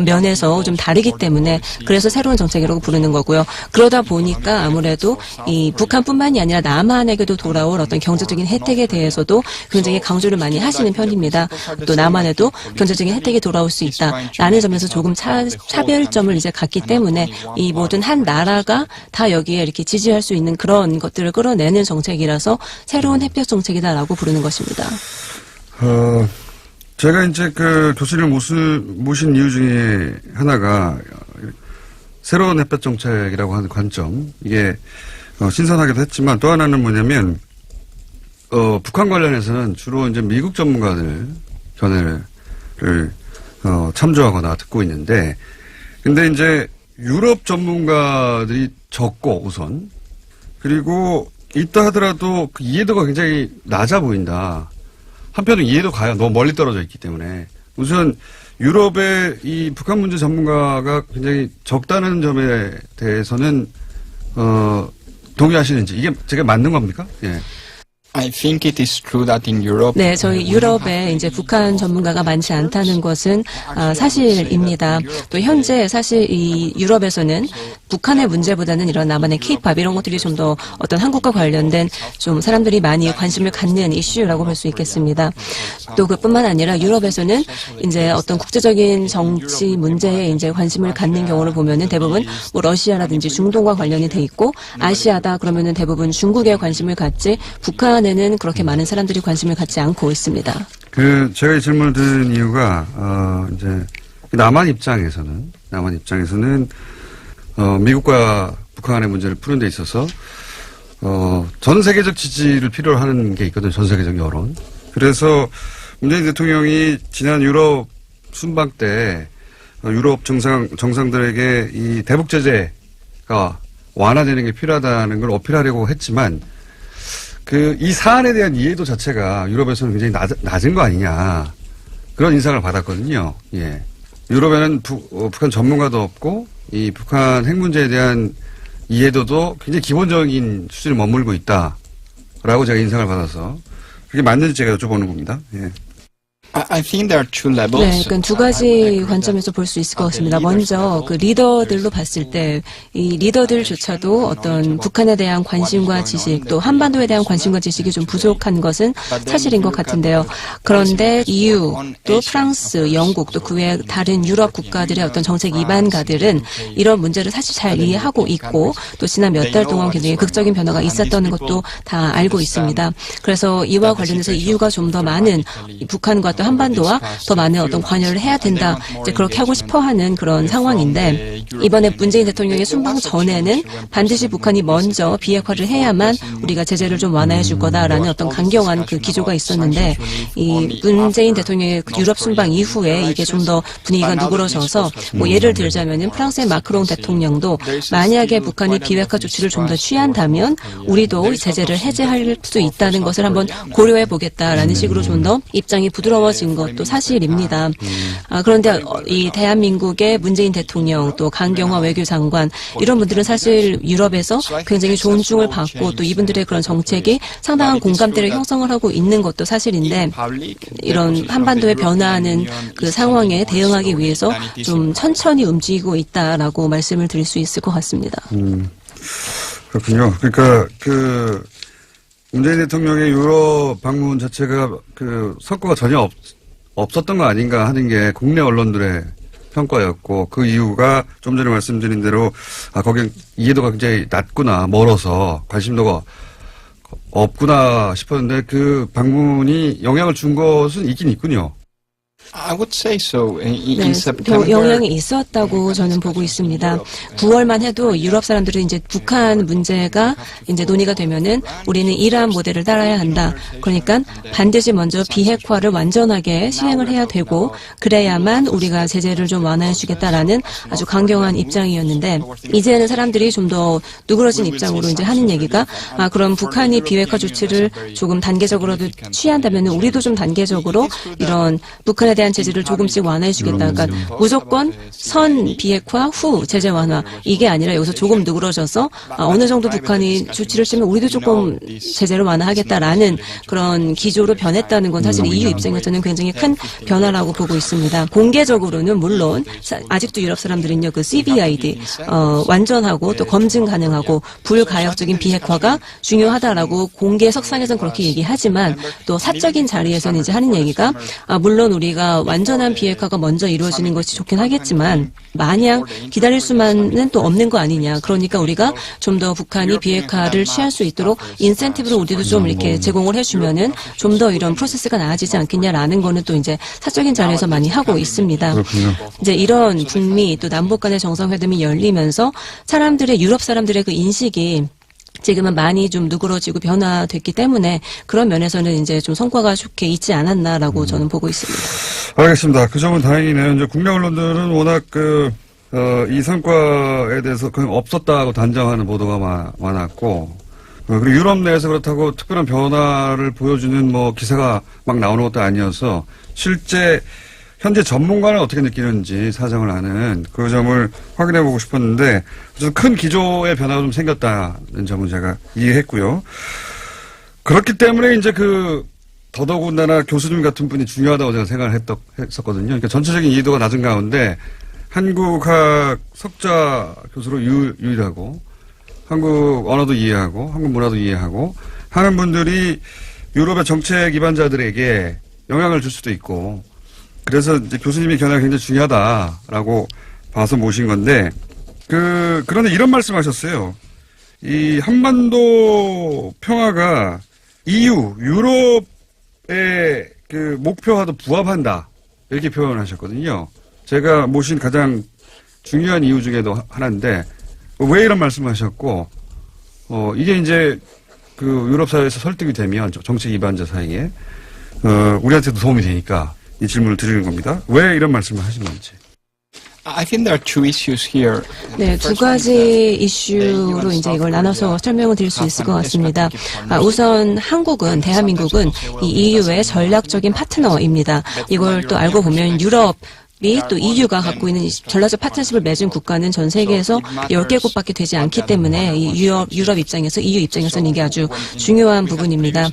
면에서 좀 다르기 때문에 그래서 새로운 정책이라고 부르는 거고요. 그러다 보니까 아무래도 이 북한뿐만이 아니라 남한에게도 돌아올 어떤 경제적인 혜택에 대해서도 굉장히 강조를 많이 하시는 편입니다. 또 남한에도 경제적인 혜택이 돌아올 수 있다라는 점에서 조금 차별점을 이제 갖기 때문에 이 모든 한 나라가 다 여기에 이렇게 지지할 수 있는 그런 것들을 끌어내는 정책이라서 새로운 햇볕 정책이다라고 부르는 것입니다. 제가 이제 교수님을 모신 이유 중에 하나가 새로운 햇볕 정책이라고 하는 관점, 이게 신선하기도 했지만 또 하나는 뭐냐면, 북한 관련해서는 주로 이제 미국 전문가들 견해를 참조하거나 듣고 있는데, 근데 이제 유럽 전문가들이 적고 우선, 그리고 있다 하더라도 그 이해도가 굉장히 낮아 보인다. 한편은 이해도 가요. 너무 멀리 떨어져 있기 때문에. 우선 유럽의 이 북한 문제 전문가가 굉장히 적다는 점에 대해서는 동의하시는지, 이게 제가 맞는 겁니까? 예. I think it is true that in Europe. 네, 저희 유럽에 이제 북한 전문가가 많지 않다는 것은 사실입니다. 또 현재 사실 이 유럽에서는 북한의 문제보다는 이런 남한의 케이팝 이런 것들이 좀 더 어떤 한국과 관련된 좀 사람들이 많이 관심을 갖는 이슈라고 볼 수 있겠습니다. 또 그뿐만 아니라 유럽에서는 이제 어떤 국제적인 정치 문제에 이제 관심을 갖는 경우를 보면은 대부분 뭐 러시아라든지 중동과 관련이 돼 있고 아시아다 그러면은 대부분 중국에 관심을 갖지 북한에는 그렇게 많은 사람들이 관심을 갖지 않고 있습니다. 제가 이 질문을 드린 이유가 이제 남한 입장에서는 미국과 북한의 문제를 푸는 데 있어서 전 세계적 지지를 필요로 하는 게 있거든요. 전 세계적 여론. 그래서 문재인 대통령이 지난 유럽 순방 때 유럽 정상들에게 이 대북 제재가 완화되는 게 필요하다는 걸 어필하려고 했지만 이 사안에 대한 이해도 자체가 유럽에서는 굉장히 낮은 거 아니냐. 그런 인상을 받았거든요. 예. 유럽에는 북한 전문가도 없고, 이 북한 핵 문제에 대한 이해도도 굉장히 기본적인 수준에 머물고 있다. 라고 제가 인상을 받아서. 그게 맞는지 제가 여쭤보는 겁니다. 예. I think there are two 네, levels. 그러니까 두 가지 관점에서 볼 수 있을 것 같습니다. 먼저 그 리더들로 봤을 때 이 리더들조차도 어떤 북한에 대한 관심과 지식 또 한반도에 대한 관심과 지식이 좀 부족한 것은 사실인 것 같은데요. 그런데 EU 또 프랑스, 영국 또 그 외 다른 유럽 국가들의 어떤 정책 이반가들은 이런 문제를 사실 잘 이해하고 있고 또 지난 몇 달 동안 굉장히 극적인 변화가 있었다는 것도 다 알고 있습니다. 그래서 이와 관련해서 EU가 좀 더 많은 북한과 또 한반도와 더 많은 어떤 관여를 해야 된다. 이제 그렇게 하고 싶어하는 그런 상황인데 이번에 문재인 대통령의 순방 전에는 반드시 북한이 먼저 비핵화를 해야만 우리가 제재를 좀 완화해 줄 거다라는 어떤 강경한 그 기조가 있었는데 이 문재인 대통령의 유럽 순방 이후에 이게 좀 더 분위기가 누그러져서 뭐 예를 들자면은 프랑스의 마크롱 대통령도 만약에 북한이 비핵화 조치를 좀 더 취한다면 우리도 제재를 해제할 수 있다는 것을 한번 고려해 보겠다라는 식으로 좀 더 입장이 부드러워진 것도 사실입니다. 그런데 이 대한민국의 문재인 대통령 또 강경화 외교장관 이런 분들은 사실 유럽에서 굉장히 존중을 받고 또 이분들의 그런 정책이 상당한 공감대를 형성을 하고 있는 것도 사실인데 이런 한반도에 변화하는 그 상황에 대응하기 위해서 좀 천천히 움직이고 있다라고 말씀을 드릴 수 있을 것 같습니다. 그렇군요. 그러니까 그 문재인 대통령의 유럽 방문 자체가 그 성과가 전혀 없었던 거 아닌가 하는 게 국내 언론들의 평가였고 그 이유가 좀 전에 말씀드린 대로 거기 이해도가 굉장히 낮구나 멀어서 관심도가 없구나 싶었는데 그 방문이 영향을 준 것은 있긴 있군요. I would say so. In 네, September, 영향이 있었다고 저는 보고 있습니다. 9월만 해도 유럽 사람들은 이제 북한 문제가 이제 논의가 되면은 우리는 이러한 모델을 따라야 한다. 그러니까 반드시 먼저 비핵화를 완전하게 시행을 해야 되고 그래야만 우리가 제재를 좀 완화해 주겠다라는 아주 강경한 입장이었는데 이제는 사람들이 좀 더 누그러진 입장으로 이제 하는 얘기가 그럼 북한이 비핵화 조치를 조금 단계적으로도 취한다면은 우리도 좀 단계적으로 이런 북한에 대한 제재를 조금씩 완화해 주겠다. 그러니까 무조건 선 비핵화 후 제재 완화 이게 아니라 여기서 조금 누그러져서 어느 정도 북한이 조치를 취하면 우리도 조금 제재를 완화하겠다라는 그런 기조로 변했다는 건 사실 EU 입장에서는 굉장히 큰 변화라고 보고 있습니다. 공개적으로는 물론 아직도 유럽 사람들은요 그 CVID 완전하고 또 검증 가능하고 불가역적인 비핵화가 중요하다라고 공개 석상에서는 그렇게 얘기하지만 또 사적인 자리에서는 이제 하는 얘기가 물론 우리가 완전한 비핵화가 먼저 이루어지는 것이 좋긴 하겠지만 마냥 기다릴 수만은 또 없는 거 아니냐. 그러니까 우리가 좀 더 북한이 비핵화를 취할 수 있도록 인센티브를 우리도 좀 이렇게 제공을 해주면은 좀 더 이런 프로세스가 나아지지 않겠냐라는 거는 또 이제 사적인 자리에서 많이 하고 있습니다. 그렇군요. 이제 이런 북미 또 남북 간의 정상회담이 열리면서 사람들의 유럽 사람들의 그 인식이 지금은 많이 좀 누그러지고 변화됐기 때문에 그런 면에서는 이제 좀 성과가 좋게 있지 않았나라고 저는 보고 있습니다. 알겠습니다. 그 점은 다행이네요. 이제 국내 언론들은 워낙 이 성과에 대해서 그냥 없었다고 단정하는 보도가 많았고, 그리고 유럽 내에서 그렇다고 특별한 변화를 보여주는 뭐 기사가 막 나오는 것도 아니어서 실제 현재 전문가는 어떻게 느끼는지 사정을 아는 그 점을 확인해 보고 싶었는데 좀 큰 기조의 변화가 좀 생겼다는 점은 제가 이해했고요. 그렇기 때문에 이제 더더군다나 교수님 같은 분이 중요하다고 제가 생각을 했었거든요. 그러니까 전체적인 이해도가 낮은 가운데 한국학 석자 교수로 유일하고 한국 언어도 이해하고 한국 문화도 이해하고 하는 분들이 유럽의 정책 기반자들에게 영향을 줄 수도 있고 그래서 이제 교수님의 견해가 굉장히 중요하다라고 봐서 모신 건데, 그런데 이런 말씀 하셨어요. 이 한반도 평화가 EU, 유럽의 그 목표와도 부합한다. 이렇게 표현을 하셨거든요. 제가 모신 가장 중요한 이유 중에도 하나인데, 왜 이런 말씀을 하셨고, 이게 이제 유럽 사회에서 설득이 되면 정책 기반자 사이에, 우리한테도 도움이 되니까, 이 질문을 드리는 겁니다. 왜 이런 말씀을 하신 건지. I think there are two issues here. 네, 두 가지 이슈로 이제 이걸 나눠서 설명을 드릴 수 있을 것 같습니다. 우선 한국은, 대한민국은 이 EU의 전략적인 파트너입니다. 이걸 또 알고 보면 유럽 또 EU가 갖고 있는 전략적 파트너십을 맺은 국가는 전 세계에서 10개국밖에 되지 않기 때문에 이 유럽 입장에서 EU 입장에서는 이게 아주 중요한 부분입니다.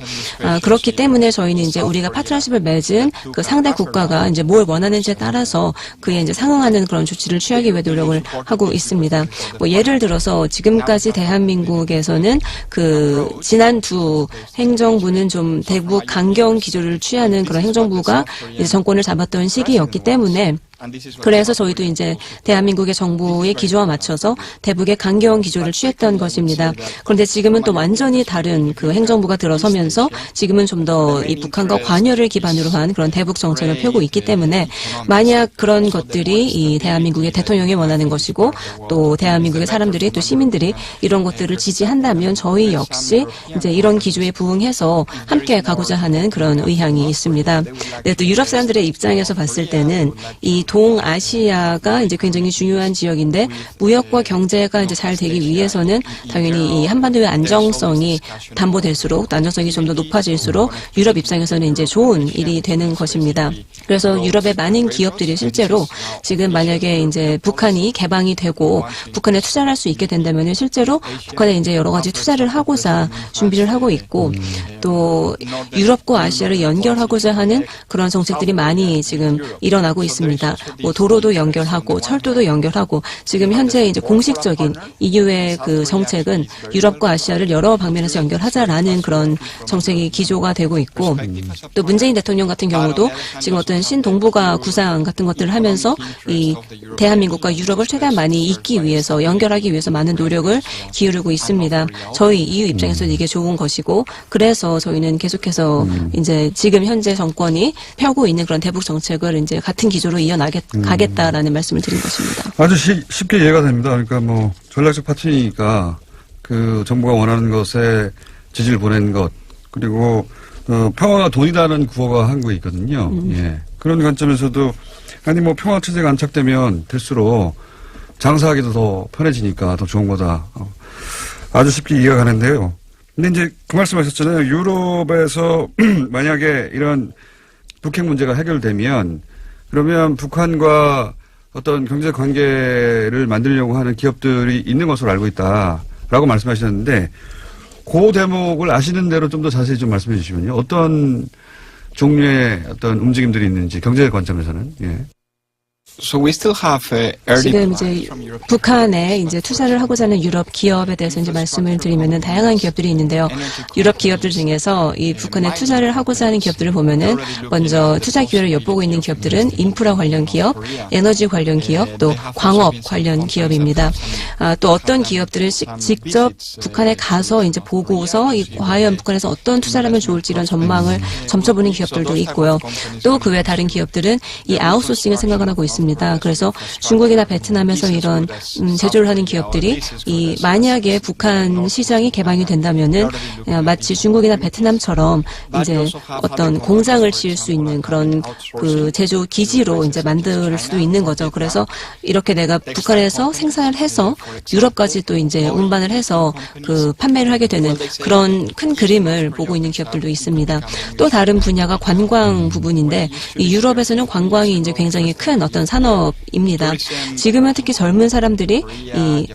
그렇기 때문에 저희는 이제 우리가 파트너십을 맺은 그 상대 국가가 이제 뭘 원하는지에 따라서 그에 이제 상응하는 그런 조치를 취하기 위해 노력을 하고 있습니다. 뭐 예를 들어서 지금까지 대한민국에서는 그 지난 두 행정부는 좀 대북 강경 기조를 취하는 그런 행정부가 이제 정권을 잡았던 시기였기 때문에 그래서 저희도 이제 대한민국의 정부의 기조와 맞춰서 대북의 강경 기조를 취했던 것입니다. 그런데 지금은 또 완전히 다른 그 행정부가 들어서면서 지금은 좀 더 이 북한과 관여를 기반으로 한 그런 대북 정책을 펴고 있기 때문에 만약 그런 것들이 이 대한민국의 대통령이 원하는 것이고 또 대한민국의 사람들이 또 시민들이 이런 것들을 지지한다면 저희 역시 이제 이런 기조에 부응해서 함께 가고자 하는 그런 의향이 있습니다. 네, 또 유럽 사람들의 입장에서 봤을 때는 이 동아시아가 이제 굉장히 중요한 지역인데 무역과 경제가 이제 잘 되기 위해서는 당연히 이 한반도의 안정성이 담보될수록 또 안정성이 좀 더 높아질수록 유럽 입장에서는 이제 좋은 일이 되는 것입니다. 그래서 유럽의 많은 기업들이 실제로 지금 만약에 이제 북한이 개방이 되고 북한에 투자를 할 수 있게 된다면 실제로 북한에 이제 여러 가지 투자를 하고자 준비를 하고 있고 또 유럽과 아시아를 연결하고자 하는 그런 정책들이 많이 지금 일어나고 있습니다. 뭐 도로도 연결하고 철도도 연결하고 지금 현재 이제 공식적인 EU의 그 정책은 유럽과 아시아를 여러 방면에서 연결하자라는 그런 정책이 기조가 되고 있고 또 문재인 대통령 같은 경우도 지금 어떤 신동북아 구상 같은 것들을 하면서 이 대한민국과 유럽을 최대한 많이 잇기 위해서 연결하기 위해서 많은 노력을 기울이고 있습니다. 저희 EU 입장에서는 이게 좋은 것이고 그래서 저희는 계속해서 이제 지금 현재 정권이 펴고 있는 그런 대북 정책을 이제 같은 기조로 가겠다라는 말씀을 드린 것입니다. 아주 쉽게 이해가 됩니다. 그러니까 뭐 전략적 파트너니까 그 정부가 원하는 것에 지지를 보낸 것 그리고 평화가 돈이다는 구호가 한국에 있거든요. 예. 그런 관점에서도 아니 뭐 평화 체제가 안착되면 될수록 장사하기도 더 편해지니까 더 좋은 거다. 아주 쉽게 이해가 가는데요. 근데 이제 그 말씀하셨잖아요. 유럽에서 만약에 이런 북핵 문제가 해결되면 그러면 북한과 어떤 경제 관계를 만들려고 하는 기업들이 있는 것으로 알고 있다라고 말씀하셨는데 그 대목을 아시는 대로 좀 더 자세히 좀 말씀해 주시면요. 어떤 종류의 어떤 움직임들이 있는지 경제 관점에서는. 예. So we still have early 지금 이제 plans from European 북한에 이제 투자를 하고자 하는 유럽 기업에 대해서 이제 말씀을 드리면은 다양한 기업들이 있는데요. 유럽 기업들 중에서 이 북한에 투자를 하고자 하는 기업들을 보면은 먼저 투자 기회를 엿보고 있는 기업들은 인프라 관련 기업, 에너지 관련 기업, 또 광업 관련 기업입니다. 또 어떤 기업들을 직접 북한에 가서 이제 보고서 과연 북한에서 어떤 투자를 하면 좋을지 이런 전망을 점쳐보는 기업들도 있고요. 또 그 외 다른 기업들은 이 아웃소싱을 생각을 하고 있습니다. 그래서 중국이나 베트남에서 이런 제조를 하는 기업들이 이 만약에 북한 시장이 개방이 된다면은 마치 중국이나 베트남처럼 이제 어떤 공장을 지을 수 있는 그런 그 제조 기지로 이제 만들 수도 있는 거죠. 그래서 이렇게 내가 북한에서 생산을 해서 유럽까지 또 이제 운반을 해서 그 판매를 하게 되는 그런 큰 그림을 보고 있는 기업들도 있습니다. 또 다른 분야가 관광 부분인데 이 유럽에서는 관광이 이제 굉장히 큰 어떤 산업입니다. 지금은 특히 젊은 사람들이 이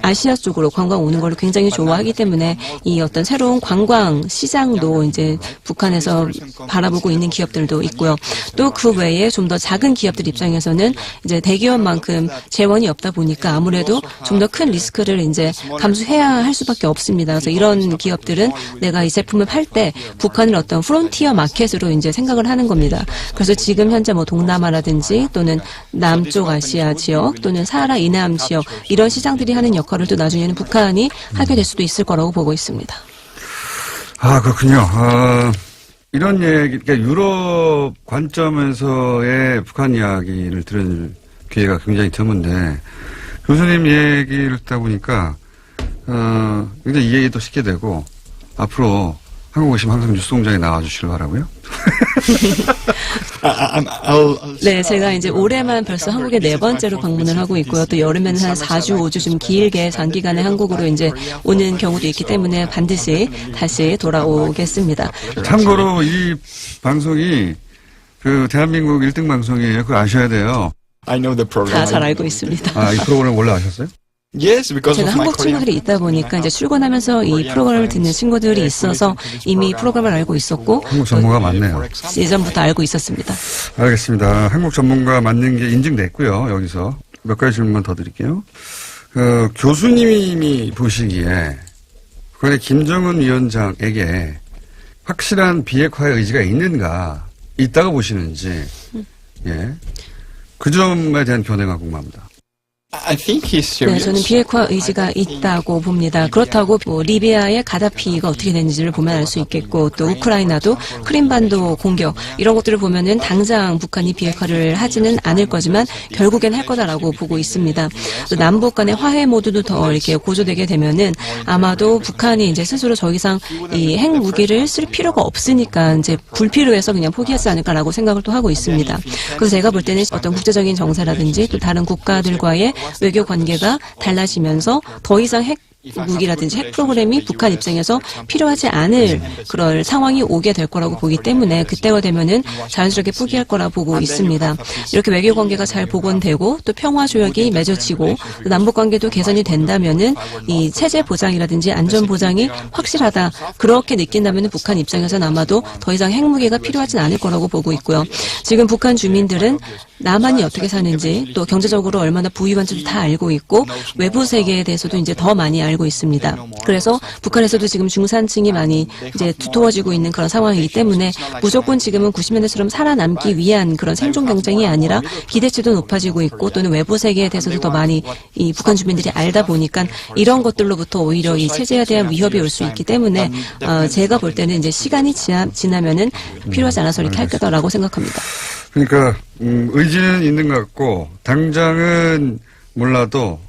아시아 쪽으로 관광 오는 걸 굉장히 좋아하기 때문에 이 어떤 새로운 관광 시장도 이제 북한에서 바라보고 있는 기업들도 있고요. 또 그 외에 좀 더 작은 기업들 입장에서는 이제 대기업만큼 재원이 없다 보니까 아무래도 좀 더 큰 리스크를 이제 감수해야 할 수밖에 없습니다. 그래서 이런 기업들은 내가 이 제품을 팔 때 북한을 어떤 프론티어 마켓으로 이제 생각을 하는 겁니다. 그래서 지금 현재 뭐 동남아라든지 또는 남쪽 아시아 지역 또는 사하라 이남 지역 이런 시장들이 하는 역할을 또 나중에는 북한이 하게 될 수도 있을 거라고 보고 있습니다. 아, 그렇군요. 이런 얘기, 그러니까 유럽 관점에서의 북한 이야기를 들을 기회가 굉장히 드문데 교수님 얘기를 듣다 보니까 굉장히 이해도 쉽게 되고 앞으로 한국 오시면 항상 뉴스공장에 나와주시길 바라고요. 네, 제가 이제 올해만 벌써 한국에 4번째로 방문을 하고 있고요. 또 여름에는 한 4주, 5주 좀 길게 장기간에 한국으로 이제 오는 경우도 있기 때문에 반드시 다시 돌아오겠습니다. 참고로 이 방송이 그 대한민국 1등 방송이에요. 그거 아셔야 돼요. I know the program. 다 잘 알고 있습니다. 아, 이 프로그램 원래 아셨어요? Yes, because 제가 of my 한국 Korean. 친구들이 있다 보니까 이제 출근하면서 이 프로그램을 듣는 친구들이 있어서 이미 프로그램을 알고 있었고 한국 전문가 맞네요. 예전부터 알고 있었습니다. 알겠습니다. 한국 전문가 맞는 게 인증됐고요. 여기서 몇 가지 질문만 더 드릴게요. 교수님이 보시기에 북한의 김정은 위원장에게 확실한 비핵화의 의지가 있는가, 있다고 보시는지, 예. 그 점에 대한 견해가 궁금합니다. I think he's 네, serious. 저는 비핵화 의지가 있다고 봅니다. 그렇다고 뭐 리비아의 가다피가 어떻게 됐는지를 보면 알 수 있겠고 또 우크라이나도 크림반도 공격 이런 것들을 보면은 당장 북한이 비핵화를 하지는 않을 거지만 결국엔 할 거다라고 보고 있습니다. 또 남북 간의 화해 모드도 더 이렇게 고조되게 되면은 아마도 북한이 이제 스스로 더 이상 이 핵 무기를 쓸 필요가 없으니까 이제 불필요해서 그냥 포기하지 않을까라고 생각을 또 하고 있습니다. 그래서 제가 볼 때는 어떤 국제적인 정세라든지 또 다른 국가들과의 외교 관계가 달라지면서 더 이상 핵 무기라든지 핵 프로그램이 북한 입장에서 필요하지 않을 그럴 상황이 오게 될 거라고 보기 때문에 그때가 되면은 자연스럽게 포기할 거라 보고 있습니다. 이렇게 외교 관계가 잘 복원되고 또 평화 조약이 맺어지고 또 남북 관계도 개선이 된다면은 이 체제 보장이라든지 안전 보장이 확실하다 그렇게 느낀다면은 북한 입장에서는 아마도 더 이상 핵무기가 필요하진 않을 거라고 보고 있고요. 지금 북한 주민들은 남한이 어떻게 사는지 또 경제적으로 얼마나 부유한지도 다 알고 있고 외부 세계에 대해서도 이제 더 많이 알고 있습니다. 그래서 북한에서도 지금 중산층이 많이 이제 두터워지고 있는 그런 상황이기 때문에 무조건 지금은 90년대처럼 살아남기 위한 그런 생존 경쟁이 아니라 기대치도 높아지고 있고 또는 외부 세계에 대해서도 더 많이 이 북한 주민들이 알다 보니까 이런 것들로부터 오히려 이 체제에 대한 위협이 올 수 있기 때문에 제가 볼 때는 이제 시간이 지나면은 필요하지 않아서 이렇게 할 거다라고 생각합니다. 그러니까 의지는 있는 것 같고 당장은 몰라도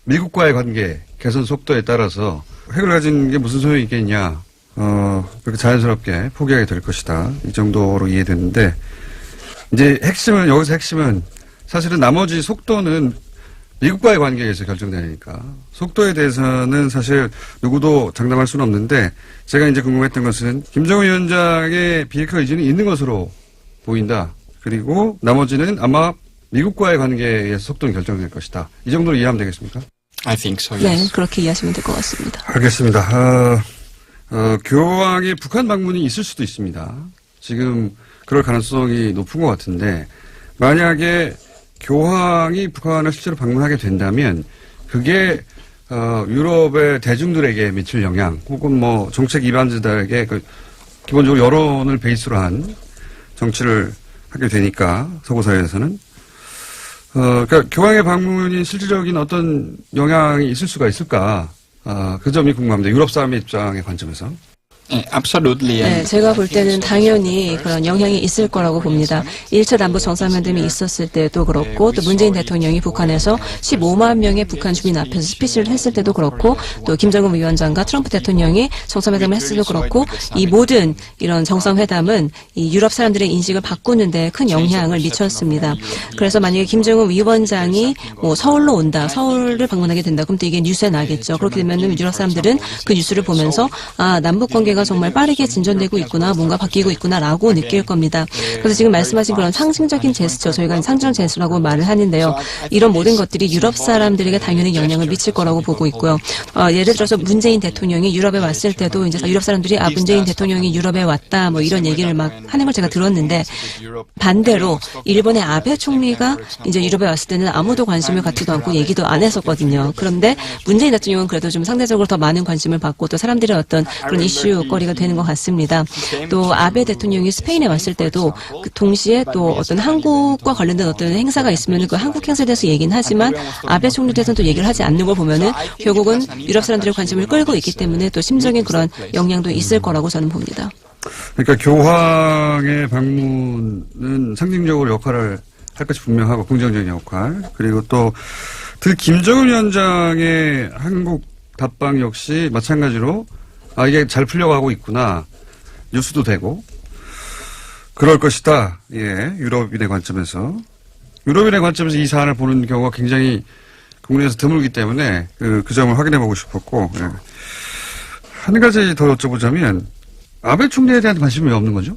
미국과의 관계 개선 속도에 따라서 핵을 가진 게 무슨 소용이 있겠냐, 그렇게 자연스럽게 포기하게 될 것이다, 이 정도로 이해되는데 이제 핵심은 사실은 나머지 속도는 미국과의 관계에서 결정되니까 속도에 대해서는 사실 누구도 장담할 수는 없는데 제가 이제 궁금했던 것은 김정은 위원장의 비핵화 의지는 있는 것으로 보인다. 그리고 나머지는 아마 미국과의 관계에서 속도는 결정될 것이다. 이 정도로 이해하면 되겠습니까? I think so. 네, Yes. 그렇게 이해하시면 될 것 같습니다. 알겠습니다. 교황의 북한 방문이 있을 수도 있습니다. 지금 그럴 가능성이 높은 것 같은데 만약에 교황이 북한을 실제로 방문하게 된다면 그게 유럽의 대중들에게 미칠 영향 혹은 뭐 정책 일반자들에게 기본적으로 여론을 베이스로 한 정치를 하게 되니까 서구 사회에서는 그러니까 교황의 방문이 실질적인 어떤 영향이 있을 수가 있을까? 그 점이 궁금합니다. 유럽 사람의 입장의 관점에서. Absolutely. 네, 제가 볼 때는 당연히 그런 영향이 있을 거라고 봅니다. 1차 남북 정상회담이 있었을 때도 그렇고 또 문재인 대통령이 북한에서 15만 명의 북한 주민 앞에서 스피치를 했을 때도 그렇고 또 김정은 위원장과 트럼프 대통령이 정상회담을 했을 때도 그렇고 이 모든 이런 정상회담은 이 유럽 사람들의 인식을 바꾸는 데 큰 영향을 미쳤습니다. 그래서 만약에 김정은 위원장이 뭐 서울로 온다, 서울을 방문하게 된다, 그럼 또 이게 뉴스에 나겠죠. 그렇게 되면 유럽 사람들은 그 뉴스를 보면서 남북 관계가 정말 빠르게 진전되고 있구나, 뭔가 바뀌고 있구나라고 느낄 겁니다. 그래서 지금 말씀하신 그런 상징적인 제스처, 저희가 상징 제스처라고 말을 하는데요. 이런 모든 것들이 유럽 사람들에게 당연히 영향을 미칠 거라고 보고 있고요. 예를 들어서 문재인 대통령이 유럽에 왔을 때도 이제 유럽 사람들이 문재인 대통령이 유럽에 왔다, 뭐 이런 얘기를 막 하는 걸 제가 들었는데 반대로 일본의 아베 총리가 이제 유럽에 왔을 때는 아무도 관심을 갖지도 않고 얘기도 안 했었거든요. 그런데 문재인 대통령은 그래도 좀 상대적으로 더 많은 관심을 받고 또 사람들의 어떤 그런 이슈 거리가 되는 것 같습니다. 또 아베 대통령이 스페인에 왔을 때도 그 동시에 또 어떤 한국과 관련된 어떤 행사가 있으면 그 한국 행사에 대해서 얘기는 하지만 아베 총리에 대해서는 또 얘기를 하지 않는 걸 보면은 결국은 유럽 사람들의 관심을 끌고 있기 때문에 또 심적인 그런 영향도 있을 거라고 저는 봅니다. 그러니까 교황의 방문은 상징적으로 역할을 할 것이 분명하고 긍정적인 역할, 그리고 또 김정은 위원장의 한국 답방 역시 마찬가지로 이게 잘 풀려가고 있구나, 뉴스도 되고 그럴 것이다. 예, 유럽인의 관점에서 이 사안을 보는 경우가 굉장히 국내에서 드물기 때문에 그 점을 확인해보고 싶었고, 예. 한 가지 더 여쭤보자면 아베 총리에 대한 관심이 왜 없는 거죠?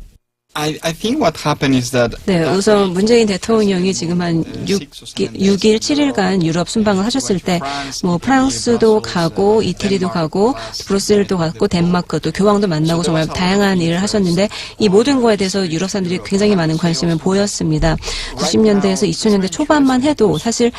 I think what happened is that 네, 우선 문재인 대통령이 지금 한 6일, 7일간 유럽 순방을 하셨을 때, 뭐, 프랑스도 가고, 이태리도 가고, 브루셀도 갔고, 덴마크, 또 교황도 만나고 정말 다양한 일을 하셨는데, 이 모든 거에 대해서 유럽 사람들이 굉장히 많은 관심을 보였습니다. 90년대에서 2000년대 초반만 해도 사실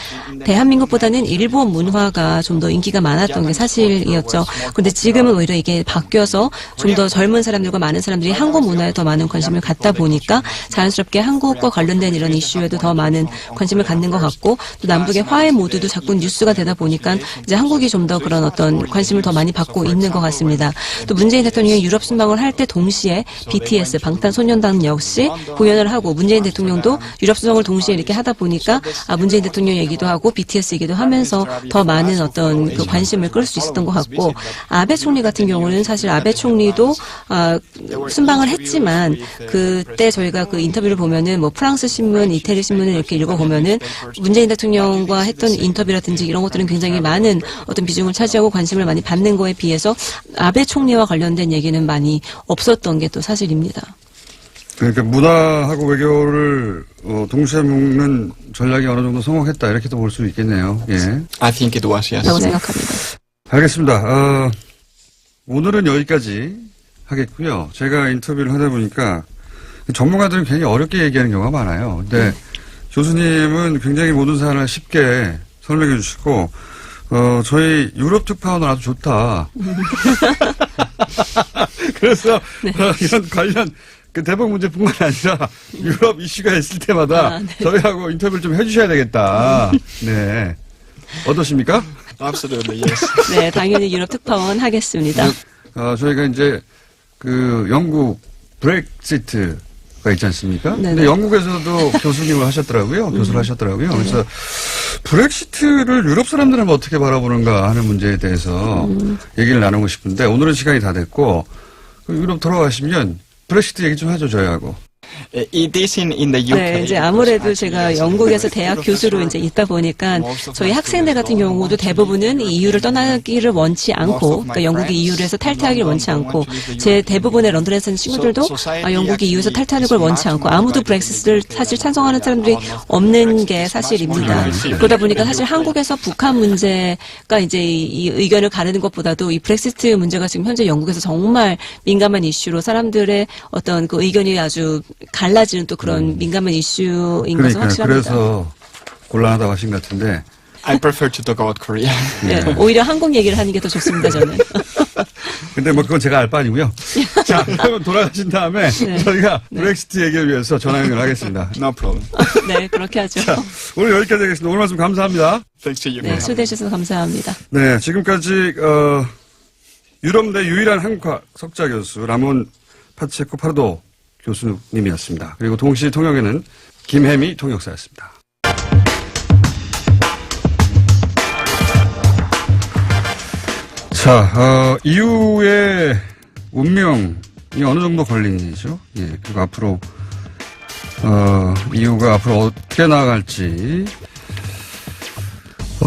대한민국보다는 일본 문화가 좀 더 인기가 많았던 게 사실이었죠. 그런데 지금은 오히려 이게 바뀌어서 좀 더 젊은 사람들과 많은 사람들이 한국 문화에 더 많은 관심을 갖다 보니까 자연스럽게 한국과 관련된 이런 이슈에도 더 많은 관심을 갖는 것 같고 또 남북의 화해 모드도 자꾸 뉴스가 되다 보니까 이제 한국이 좀 더 그런 어떤 관심을 더 많이 받고 있는 것 같습니다. 또 문재인 대통령이 유럽 순방을 할 때 동시에 BTS 방탄소년단 역시 공연을 하고 문재인 대통령도 유럽 순방을 동시에 이렇게 하다 보니까 문재인 대통령 얘기도 하고 BTS 얘기도 하면서 더 많은 어떤 그 관심을 끌 수 있었던 것 같고 아베 총리 같은 경우는 사실 아베 총리도 순방을 했지만 그때 저희가 그 인터뷰를 보면은 뭐 프랑스 신문, 이태리 신문을 이렇게 읽어보면은 문재인 대통령과 했던 인터뷰라든지 이런 것들은 굉장히 많은 어떤 비중을 차지하고 관심을 많이 받는 거에 비해서 아베 총리와 관련된 얘기는 많이 없었던 게 또 사실입니다. 그러니까 문화하고 외교를 동시에 묶는 전략이 어느 정도 성공했다 이렇게도 볼 수 있겠네요. 예. I think it was, yes. 라고 생각합니다. 알겠습니다. 오늘은 여기까지 하겠고요. 제가 인터뷰를 하다 보니까 전문가들은 굉장히 어렵게 얘기하는 경우가 많아요. 근데 교수님은 굉장히 모든 사안을 쉽게 설명해 주시고 저희 유럽 특파원은 아주 좋다. 그래서 이런 관련 그 대북 문제뿐만 아니라 유럽 이슈가 있을 때마다 저희하고 인터뷰를 좀 해주셔야 되겠다. 네. 어떠십니까? Absolutely, yes. 네, 당연히 유럽 특파원 하겠습니다. 저희가 이제 그 영국 브렉시트가 있지 않습니까? 네네. 근데 영국에서도 교수님을 하셨더라고요. 교수를 하셨더라고요. 그래서 브렉시트를 유럽 사람들은 어떻게 바라보는가 하는 문제에 대해서 얘기를 나누고 싶은데 오늘은 시간이 다 됐고 유럽 돌아가시면 브렉시트 얘기 좀 하죠, 저희하고. It is in the UK. 네, 이제 아무래도 제가 영국에서 대학 교수로 이제 있다 보니까 저희 학생들 같은 경우도 대부분은 이 EU를 떠나기를 원치 않고, 그러니까 영국이 EU를 해서 탈퇴하기를 원치 않고, 제 대부분의 런던에 사는 친구들도 영국이 EU에서 탈퇴하는 걸 원치 않고, 아무도 브렉시트를 사실 찬성하는 사람들이 없는 게 사실입니다. 그러다 보니까 사실 한국에서 북한 문제가 이제 이 의견을 가르는 것보다도 이 브렉시트 문제가 지금 현재 영국에서 정말 민감한 이슈로 사람들의 어떤 그 의견이 아주 갈라지는 또 그런 민감한 이슈인 것은 확실합니다. 그래서 곤란하다고 하신 것 같은데. I prefer to talk about Korea. 네, 오히려 한국 얘기를 하는 게 더 좋습니다, 저는. 근데 뭐 그건 제가 알 바 아니고요. 자, 그러면 돌아가신 다음에 저희가 브렉시트 얘기를 위해서 전화 연결하겠습니다. No problem. 네, 그렇게 하죠. 자, 오늘 여기까지 하겠습니다. 오늘 말씀 감사합니다. Thanks to you. 네, 초대해 주셔서 감사합니다. 네, 지금까지 유럽대 유일한 한국학 석좌 교수 라몬 파체코 파르도 교수님이었습니다. 그리고 동시 통역에는 김혜미 통역사였습니다. 자, EU의 운명이 어느 정도 걸리죠? 예, 그리고 앞으로 EU가 앞으로 어떻게 나아갈지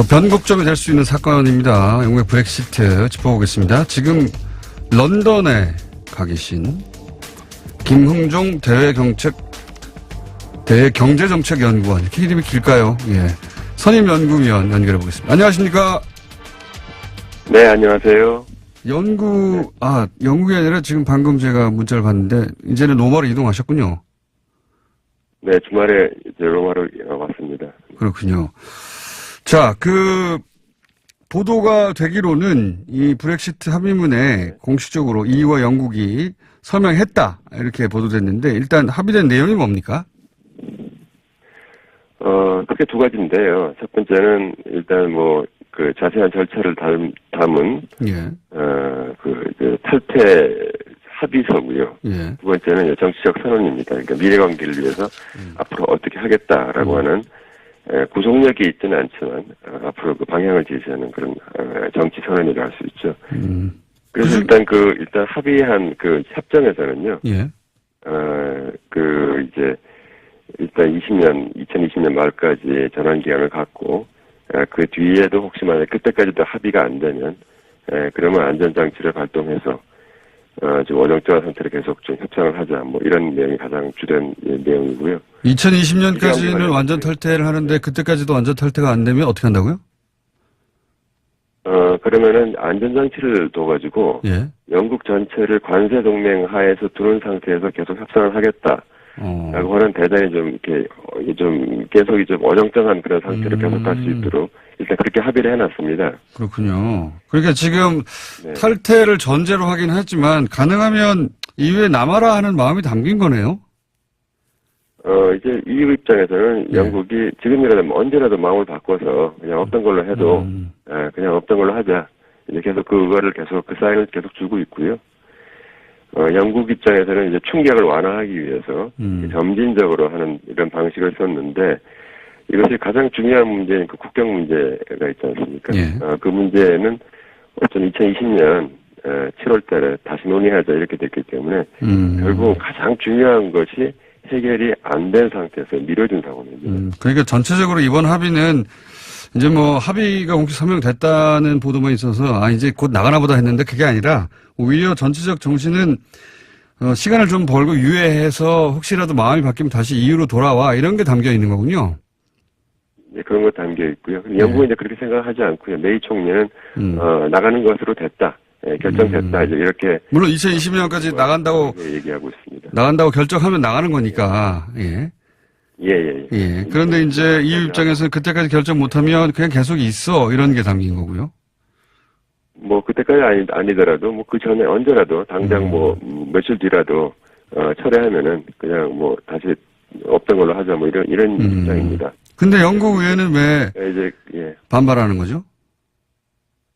변곡점이 될 수 있는 사건입니다. 영국의 브렉시트 짚어보겠습니다. 지금 런던에 가 계신 김흥종 대경제정책연구원, 이렇게 이름이 길까요? 예. 선임연구위원 연결해 보겠습니다. 안녕하십니까? 네, 안녕하세요. 영국이 아니라 지금 방금 제가 문자를 봤는데, 이제는 로마로 이동하셨군요. 네, 주말에 이제 로마로 왔습니다. 그렇군요. 자, 보도가 되기로는 이 브렉시트 합의문에 공식적으로 EU와 영국이 서명했다, 이렇게 보도됐는데, 일단 합의된 내용이 뭡니까? 크게 두 가지인데요. 첫 번째는 일단 그 자세한 절차를 담은, 예. 이제 탈퇴 합의서고요. 예. 두 번째는 정치적 선언입니다. 그러니까 미래 관계를 위해서 앞으로 어떻게 하겠다라고 하는, 구속력이 있지는 않지만, 앞으로 그 방향을 제시하는 그런, 정치 선언이라 할 수 있죠. 그래서 일단 합의한 그 협정에서는요. 예. 일단 2020년 말까지 전환기간을 갖고, 그 뒤에도 혹시 만약 그때까지도 합의가 안 되면, 그러면 안전장치를 발동해서, 지금 어정쩡한 상태로 계속 좀 협상을 하자. 뭐 이런 내용이 가장 주된 내용이고요. 2020년까지는 완전 탈퇴를 하는데 그때까지도 완전 탈퇴가 안 되면 어떻게 한다고요? 그러면은 안전장치를 둬가지고 예. 영국 전체를 관세 동맹 하에서 두는 상태에서 계속 협상을 하겠다. 라고 하는 대단히 좀 이렇게 좀 계속 좀 어정쩡한 그런 상태로 계속 갈 수 있도록 일단 그렇게 합의를 해놨습니다. 그렇군요. 그러니까 지금 네. 탈퇴를 전제로 하긴 했지만 가능하면 이후에 남아라 하는 마음이 담긴 거네요. 이제 EU 입장에서는 예. 영국이 지금이라도 언제라도 마음을 바꿔서 그냥 없던 걸로 해도 그냥 없던 걸로 하자. 이제 계속 그거를 계속 그 사인을 계속 주고 있고요. 영국 입장에서는 이제 충격을 완화하기 위해서 점진적으로 하는 이런 방식을 썼는데 이것이 가장 중요한 문제인 그 국경 문제가 있지 않습니까? 예. 그 문제는 어떤 2020년 7월 달에 다시 논의하자 이렇게 됐기 때문에 결국 가장 중요한 것이 해결이 안 된 상태에서 미뤄진 상황입니다. 그러니까 전체적으로 이번 합의는 이제 뭐 합의가 공식 서명됐다는 보도만 있어서 이제 곧 나가나 보다 했는데 그게 아니라 오히려 전체적 정신은 시간을 좀 벌고 유예해서 혹시라도 마음이 바뀌면 다시 EU로 돌아와 이런 게 담겨 있는 거군요. 네, 그런 것 담겨 있고요. 영국은 이제 그렇게 생각하지 않고요. 메이 총리는 나가는 것으로 됐다. 결정됐다. 이제 이렇게 물론 2020년까지 나간다고 얘기하고 있습니다. 나간다고 결정하면 나가는 거니까. 예. 예. 그런데 이제 EU 입장에서는 그때까지 결정 못하면 그냥 계속 있어 이런 게 담긴 거고요. 뭐 그때까지 아니더라도 뭐 그 전에 언제라도 당장 뭐 며칠 뒤라도 철회하면은 그냥 뭐 다시 없던 걸로 하자 뭐 이런 입장입니다. 근데 영국 의회는 왜 이제 반발하는 거죠?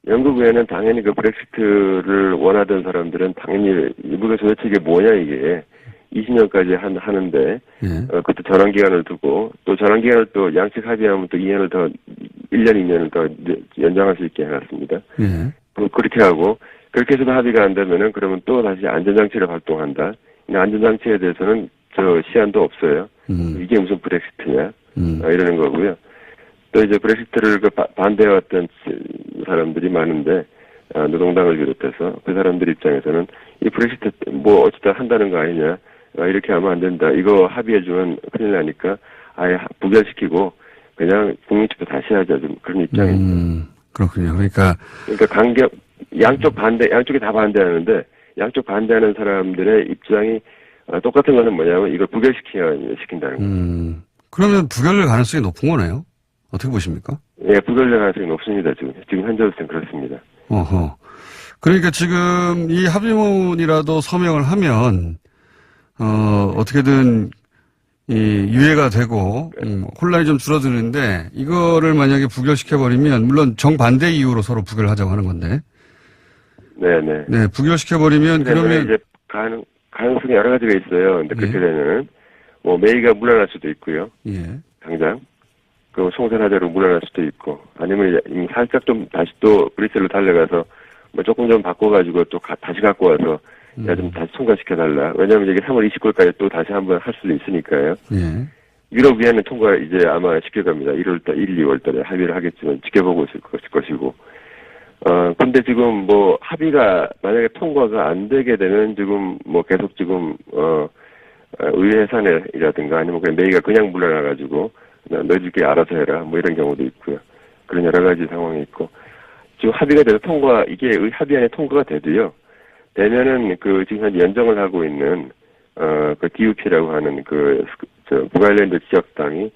영국 의회는 당연히 그 브렉시트를 원하던 사람들은 당연히 이게 도대체 이게 뭐냐 이게 20년까지 하는데 그것도 전환 기간을 두고 또 전환 기간을 또 양측 합의하면 또 2년을 더 1년 2년을 더 연장할 수 있게 해놨습니다. 그렇게 하고 그렇게 해서도 합의가 안 되면은 그러면 또 다시 안전장치를 발동한다. 근데 안전장치에 대해서는 저 시한도 없어요. 이게 무슨 브렉시트냐 이러는 거고요. 또 이제 브렉시트를 반대해왔던 사람들이 많은데 노동당을 비롯해서 그 사람들 입장에서는 이 브렉시트 뭐 어쨌든 한다는 거 아니냐 이렇게 하면 안 된다. 이거 합의해주면 큰일 나니까 아예 부결시키고 그냥 국민투표 다시 하자 좀 그런 입장입니다. 그렇군요. 그러니까 양쪽이 다 반대하는데 양쪽 반대하는 사람들의 입장이 똑같은 거는 뭐냐면 이걸 부결시킨다는 거예요. 그러면 부결될 가능성이 높은 거네요. 어떻게 보십니까? 예, 부결될 가능성이 높습니다. 지금 현재로서는 그렇습니다. 어허. 그러니까 지금 이 합의문이라도 서명을 하면 어떻게든 유예가 되고 혼란이 좀 줄어드는데 이거를 만약에 부결시켜버리면 물론 정반대 이유로 서로 부결하자고 하는 건데. 네네. 네, 부결시켜버리면 그러면 이제 가능성이 여러 가지가 있어요. 근데 그렇게 되면은 뭐 메이가 물러날 수도 있고요. 당장. 그 총선하자로 물러날 수도 있고 아니면 살짝 좀 다시 또 브뤼셀로 달려가서 뭐 조금 좀 바꿔가지고 또 다시 갖고 와서 야 좀 다시 통과시켜달라. 왜냐하면 이게 3월 29일까지 또 다시 한번 할 수도 있으니까요. 유럽위원회는 통과 이제 아마 시킬 겁니다. 1, 2월 달에 합의를 하겠지만 지켜보고 있을 것이고. 근데 지금 뭐 합의가 만약에 통과가 안 되게 되면 지금 뭐 계속 지금 의회 해산이라든가 아니면 그냥 메이가 그냥 물러나가지고 너희들끼리 알아서 해라 뭐 이런 경우도 있고요. 그런 여러 가지 상황이 있고 지금 합의가 돼서 이게 합의안에 통과가 돼도요. 되면은 지금 현재 연정을 하고 있는 그 DUP라고 하는 북아일랜드 지역당이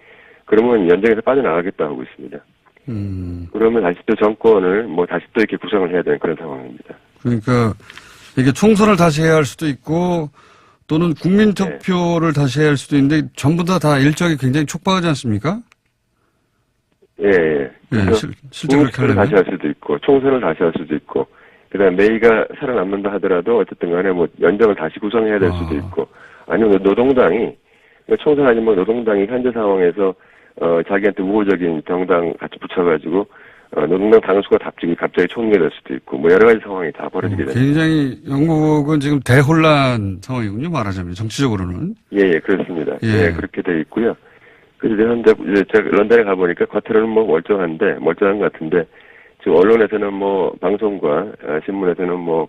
그러면 연정에서 빠져나가겠다 하고 있습니다. 그러면 다시 또 정권을 다시 또 이렇게 구성을 해야 되는 그런 상황입니다. 그러니까 이게 총선을 다시 해야 할 수도 있고 또는 국민 투표를 다시 해야 할 수도 있는데 전부 다 일정이 굉장히 촉박하지 않습니까? 예. 실제 그렇게 하려면 다시 할 수도 있고 총선을 다시 할 수도 있고 그다음 메이가 살아남는다 하더라도 어쨌든 간에 연정을 다시 구성해야 될 수도 있고 아니면 노동당이 총선 아니면 노동당이 현재 상황에서 자기한테 우호적인 정당 같이 붙여가지고 노동당 당수가 갑자기 총리가 될 수도 있고 여러 가지 상황이 다 벌어지게 됩니다. 굉장히 영국은 지금 대혼란 상황이군요. 말하자면 정치적으로는. 예, 그렇습니다. 예, 그렇게 돼 있고요. 그래서 현재 제가 런던에 가보니까 겉으로는 멀쩡한 것 같은데 지금 언론에서는 뭐 방송과 신문에서는 뭐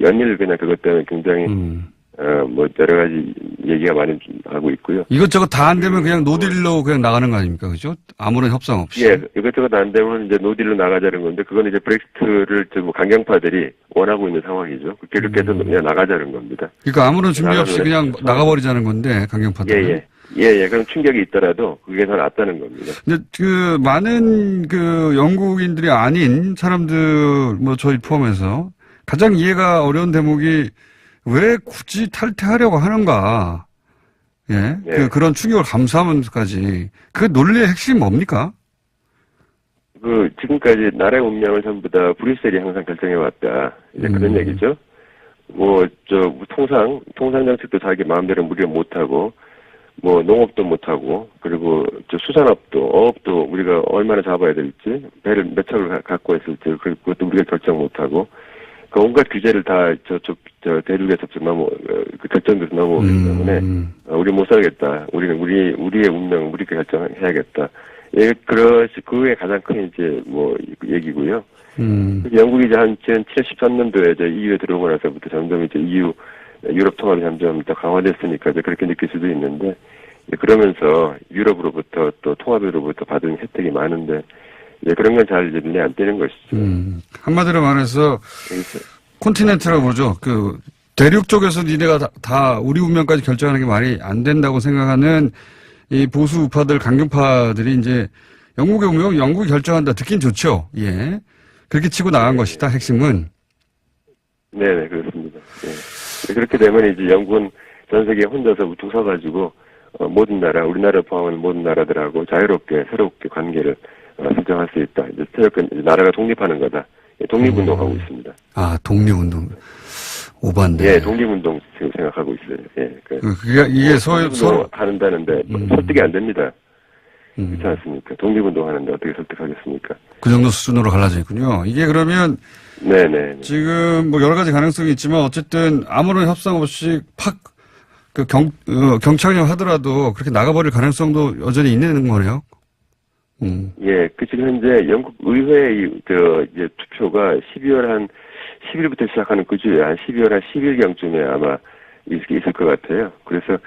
연일 그냥 그것 때문에 굉장히 뭐 여러 가지 얘기가 많이 하고 있고요. 이것저것 다 안 되면 그냥 노딜로 그냥 나가는 거 아닙니까? 그죠? 아무런 협상 없이. 예, 이것저것 안 되면 이제 노딜로 나가자는 건데, 그건 이제 브렉시트를 좀 강경파들이 원하고 있는 상황이죠. 그렇게 해서 그냥 나가자는 겁니다. 그러니까 아무런 준비 없이 그냥 나가면 나가버리자는 건데, 강경파들은. 예. 그럼 충격이 있더라도 그게 더 낫다는 겁니다. 근데 그 많은 그 영국인들이 아닌 사람들 뭐 저희 포함해서 가장 이해가 어려운 대목이 왜 굳이 탈퇴하려고 하는가. 예. 네. 그런 충격을 감수하면서까지 그 논리의 핵심이 뭡니까? 지금까지 나라의 운명을 전부 다 브뤼셀이 항상 결정해왔다. 이제 그런 얘기죠. 통상 정책도 자기 마음대로 무리를 못하고, 농업도 못하고, 그리고 수산업도, 어업도 우리가 얼마나 잡아야 될지, 배를 몇 척을 갖고 있을지, 그것도 우리가 결정 못하고, 온갖 규제를 다 대륙에서 그 결정돼서 넘어오기 때문에, 우리 못 살겠다. 우리의 운명, 우리가 결정해야겠다. 예, 그게 가장 큰 얘기고요. 영국이 이제 한 2013년도에 이제 EU에 들어오고 나서부터 점점 이제 유럽 통합이 점점 더 강화됐으니까 이제 그렇게 느낄 수도 있는데, 그러면서 유럽으로부터 또 통합으로부터 받은 혜택이 많은데, 그런 건 잘 눈에 안 띄는 것이죠. 한마디로 말해서 콘티넨트라고 그러죠. 대륙 쪽에서 니네가 다 우리 운명까지 결정하는 게 말이 안 된다고 생각하는 이 보수 우파들, 강경파들이 이제 영국의 운명, 영국이 결정한다. 듣긴 좋죠. 예. 그렇게 치고 나간 것이다. 핵심은. 네네, 그렇습니다. 네. 그렇게 되면 이제 영국은 전 세계에 혼자서 우뚝 서가지고, 모든 나라, 우리나라 포함한 모든 나라들하고 자유롭게, 새롭게 관계를 설정할 수 있다. 이제 나라가 독립하는 거다. 독립운동하고 있습니다. 아, 독립운동. 오반데. 예, 독립운동 지금 생각하고 있어요. 예. 이게 서로 하는다는데 설득이 안 됩니다. 그렇지 않습니까? 독립운동 하는데 어떻게 설득하겠습니까? 그 정도 수준으로 갈라져 있군요. 이게 그러면 네네. 지금 여러 가지 가능성이 있지만 어쨌든 아무런 협상 없이 경착륙 하더라도 그렇게 나가버릴 가능성도 여전히 있는 거네요. 예, 지금 현재 영국 의회 이제 투표가 10일부터 시작하는 그 주에 한 12월 한 10일경쯤에 아마 있을 것 같아요. 그래서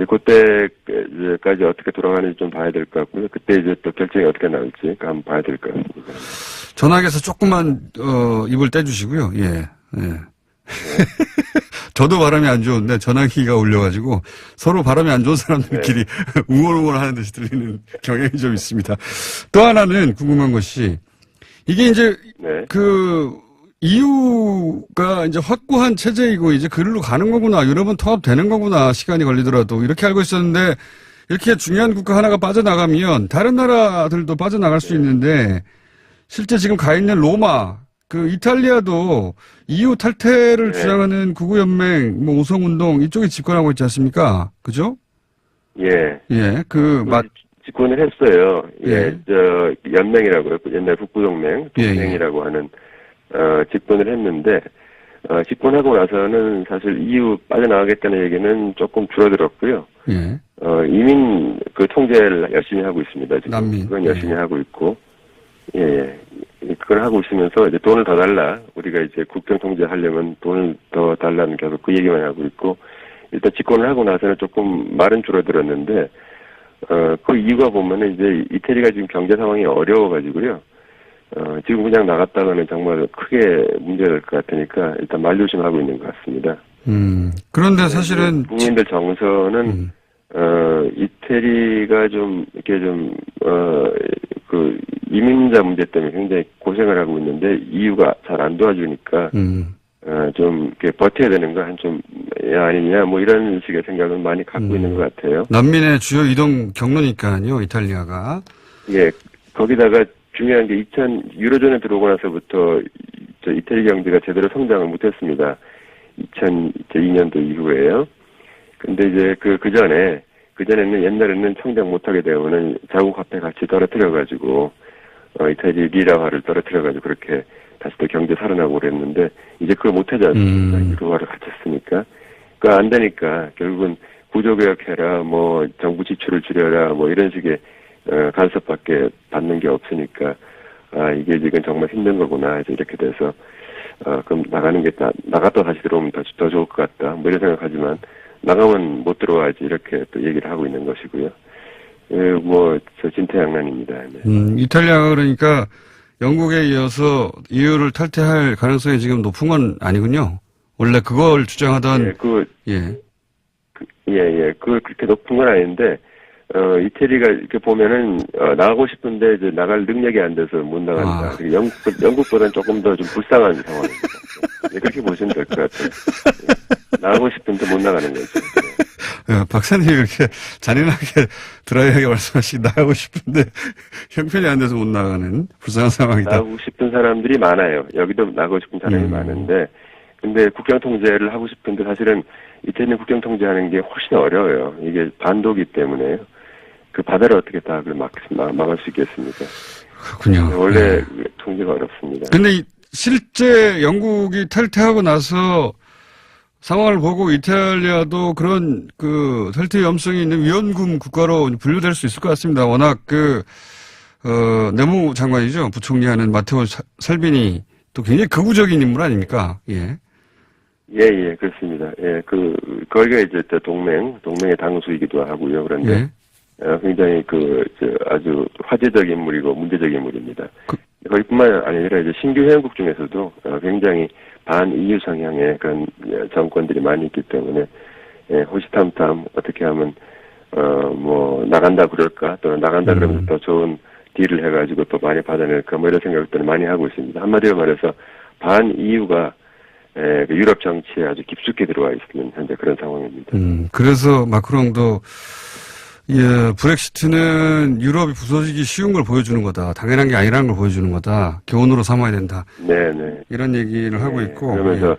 그때까지 어떻게 돌아가는지 좀 봐야 될 것 같고요. 그때 이제 또 결정이 어떻게 나올지 한번 봐야 될 것 같습니다. 전화기에서 조금만 입을 떼주시고요. 예. 저도 바람이 안 좋은데 전화기가 울려가지고 서로 바람이 안 좋은 사람들끼리 웅얼웅얼 하는 듯이 들리는 경향이 좀 있습니다. 또 하나는 궁금한 것이 이게 이제 EU가 이제 확고한 체제이고 이제 그리로 가는 거구나. 유럽은 통합되는 거구나. 시간이 걸리더라도 이렇게 알고 있었는데 이렇게 중요한 국가 하나가 빠져나가면 다른 나라들도 빠져나갈 수 있는데 실제 지금 가 있는 로마, 이탈리아도 EU 탈퇴를 주장하는 구구연맹, 오성운동 이쪽이 집권하고 있지 않습니까? 그죠? 예. 예, 집권을 했어요. 예, 연맹이라고요. 옛날 북부동맹, 동맹이라고 하는, 집권을 했는데, 집권하고 나서는 사실 EU 빠져나가겠다는 얘기는 조금 줄어들었고요. 예. 이민 통제를 열심히 하고 있습니다. 지금. 난민. 그건 열심히 하고 있고, 예. 그걸 하고 있으면서 이제 돈을 더 달라. 우리가 이제 국경 통제하려면 돈을 더 달라는 계속 그 얘기만 하고 있고, 일단 집권을 하고 나서는 조금 말은 줄어들었는데, 그 이유가 보면은 이제 이태리가 지금 경제 상황이 어려워가지고요. 지금 그냥 나갔다가는 정말 크게 문제될 것 같으니까 일단 말조심하고 있는 것 같습니다. 그런데 사실은 국민들 정서는 이태리가 이민자 문제 때문에 굉장히 고생을 하고 있는데 EU가 잘 안 도와주니까 좀 이렇게 버텨야 되는 거 아니냐 이런 식의 생각을 많이 갖고 있는 것 같아요. 난민의 주요 이동 경로니까요, 이탈리아가. 예, 거기다가 중요한 게 유로존에 들어오고 나서부터 이태리 경제가 제대로 성장을 못했습니다. 2002년도 이후에요. 근데 이제 그전에는 옛날에는 성장 못하게 되면은 자국 화폐 가치 떨어뜨려가지고, 이태리 리라화를 떨어뜨려가지고 그렇게 다시 또 경제 살아나고 그랬는데, 이제 그걸 못하지 않습니까? 유로화를 갖췄으니까. 그거 안 되니까, 결국은 구조개혁해라, 정부 지출을 줄여라, 이런 식의, 간섭밖에 받는 게 없으니까, 아, 이게 지금 정말 힘든 거구나. 이제 이렇게 돼서, 그럼 나가는 게, 나갔다 다시 들어오면 더 좋을 것 같다. 뭐 이런 생각하지만, 나가면 못 들어와야지. 이렇게 또 얘기를 하고 있는 것이고요. 예, 저 진퇴양난입니다. 네. 이탈리아가 그러니까 영국에 이어서 EU를 탈퇴할 가능성이 지금 높은 건 아니군요. 원래 그걸 주장하던. 그걸 그렇게 높은 건 아닌데, 이태리가 이렇게 보면은, 나가고 싶은데 이제 나갈 능력이 안 돼서 못 나간다. 영국보다는 조금 더 좀 불쌍한 상황입니다. 네, 그렇게 보시면 될 것 같아요. 네. 나가고 싶은데 못 나가는 거죠. 네. 박사님이 그렇게 잔인하게 드라이하게 말씀하시기 나가고 싶은데 형편이 안 돼서 못 나가는 불쌍한 상황이다. 나가고 싶은 사람들이 많아요. 여기도 나가고 싶은 사람이 많은데, 근데 국경 통제를 하고 싶은데 사실은 이태리는 국경 통제하는 게 훨씬 어려워요. 이게 반도기 때문에요. 그 바다를 어떻게 다 막을 수 있겠습니까? 그렇군요. 원래 통제가 어렵습니다. 근데 실제 영국이 탈퇴하고 나서 상황을 보고 이탈리아도 그런 탈퇴 위험성이 있는 위험군 국가로 분류될 수 있을 것 같습니다. 워낙 내무장관이죠. 부총리 하는 마테오 살비니 또 굉장히 극우적인 인물 아닙니까? 예. 예, 그렇습니다. 예, 거기가 이제 동맹의 당수이기도 하고요. 그런데, 굉장히 아주 화제적 인물이고 문제적 인물입니다. 거기뿐만 아니라 이제 신규 회원국 중에서도 굉장히 반EU 성향의 그런 정권들이 많이 있기 때문에, 호시탐탐 어떻게 하면, 나간다 그럴까, 또는 나간다 그러면서 더 좋은 딜을 해가지고 또 많이 받아낼까, 이런 생각들을 많이 하고 있습니다. 한마디로 말해서 반EU가 유럽 정치에 아주 깊숙이 들어와 있는 현재 그런 상황입니다. 그래서 마크롱도 브렉시트는 유럽이 부서지기 쉬운 걸 보여주는 거다. 당연한 게 아니라는 걸 보여주는 거다. 교훈으로 삼아야 된다. 네네. 이런 얘기를 하고 있고. 그러면서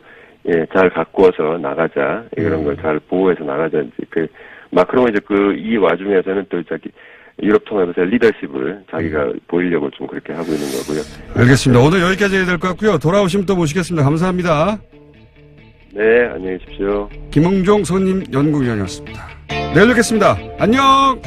잘 가꾸어서 나가자. 이런 걸 잘 보호해서 나가자. 마크롱은 이제 이 와중에서는 또 유럽 통합에서 리더십을 자기가 보이려고 좀 그렇게 하고 있는 거고요. 알겠습니다. 오늘 여기까지 해야 될 것 같고요. 돌아오시면 또 모시겠습니다. 감사합니다. 네, 안녕히 계십시오. 김응종 선임 연구위원이었습니다. 내일 뵙겠습니다. 안녕!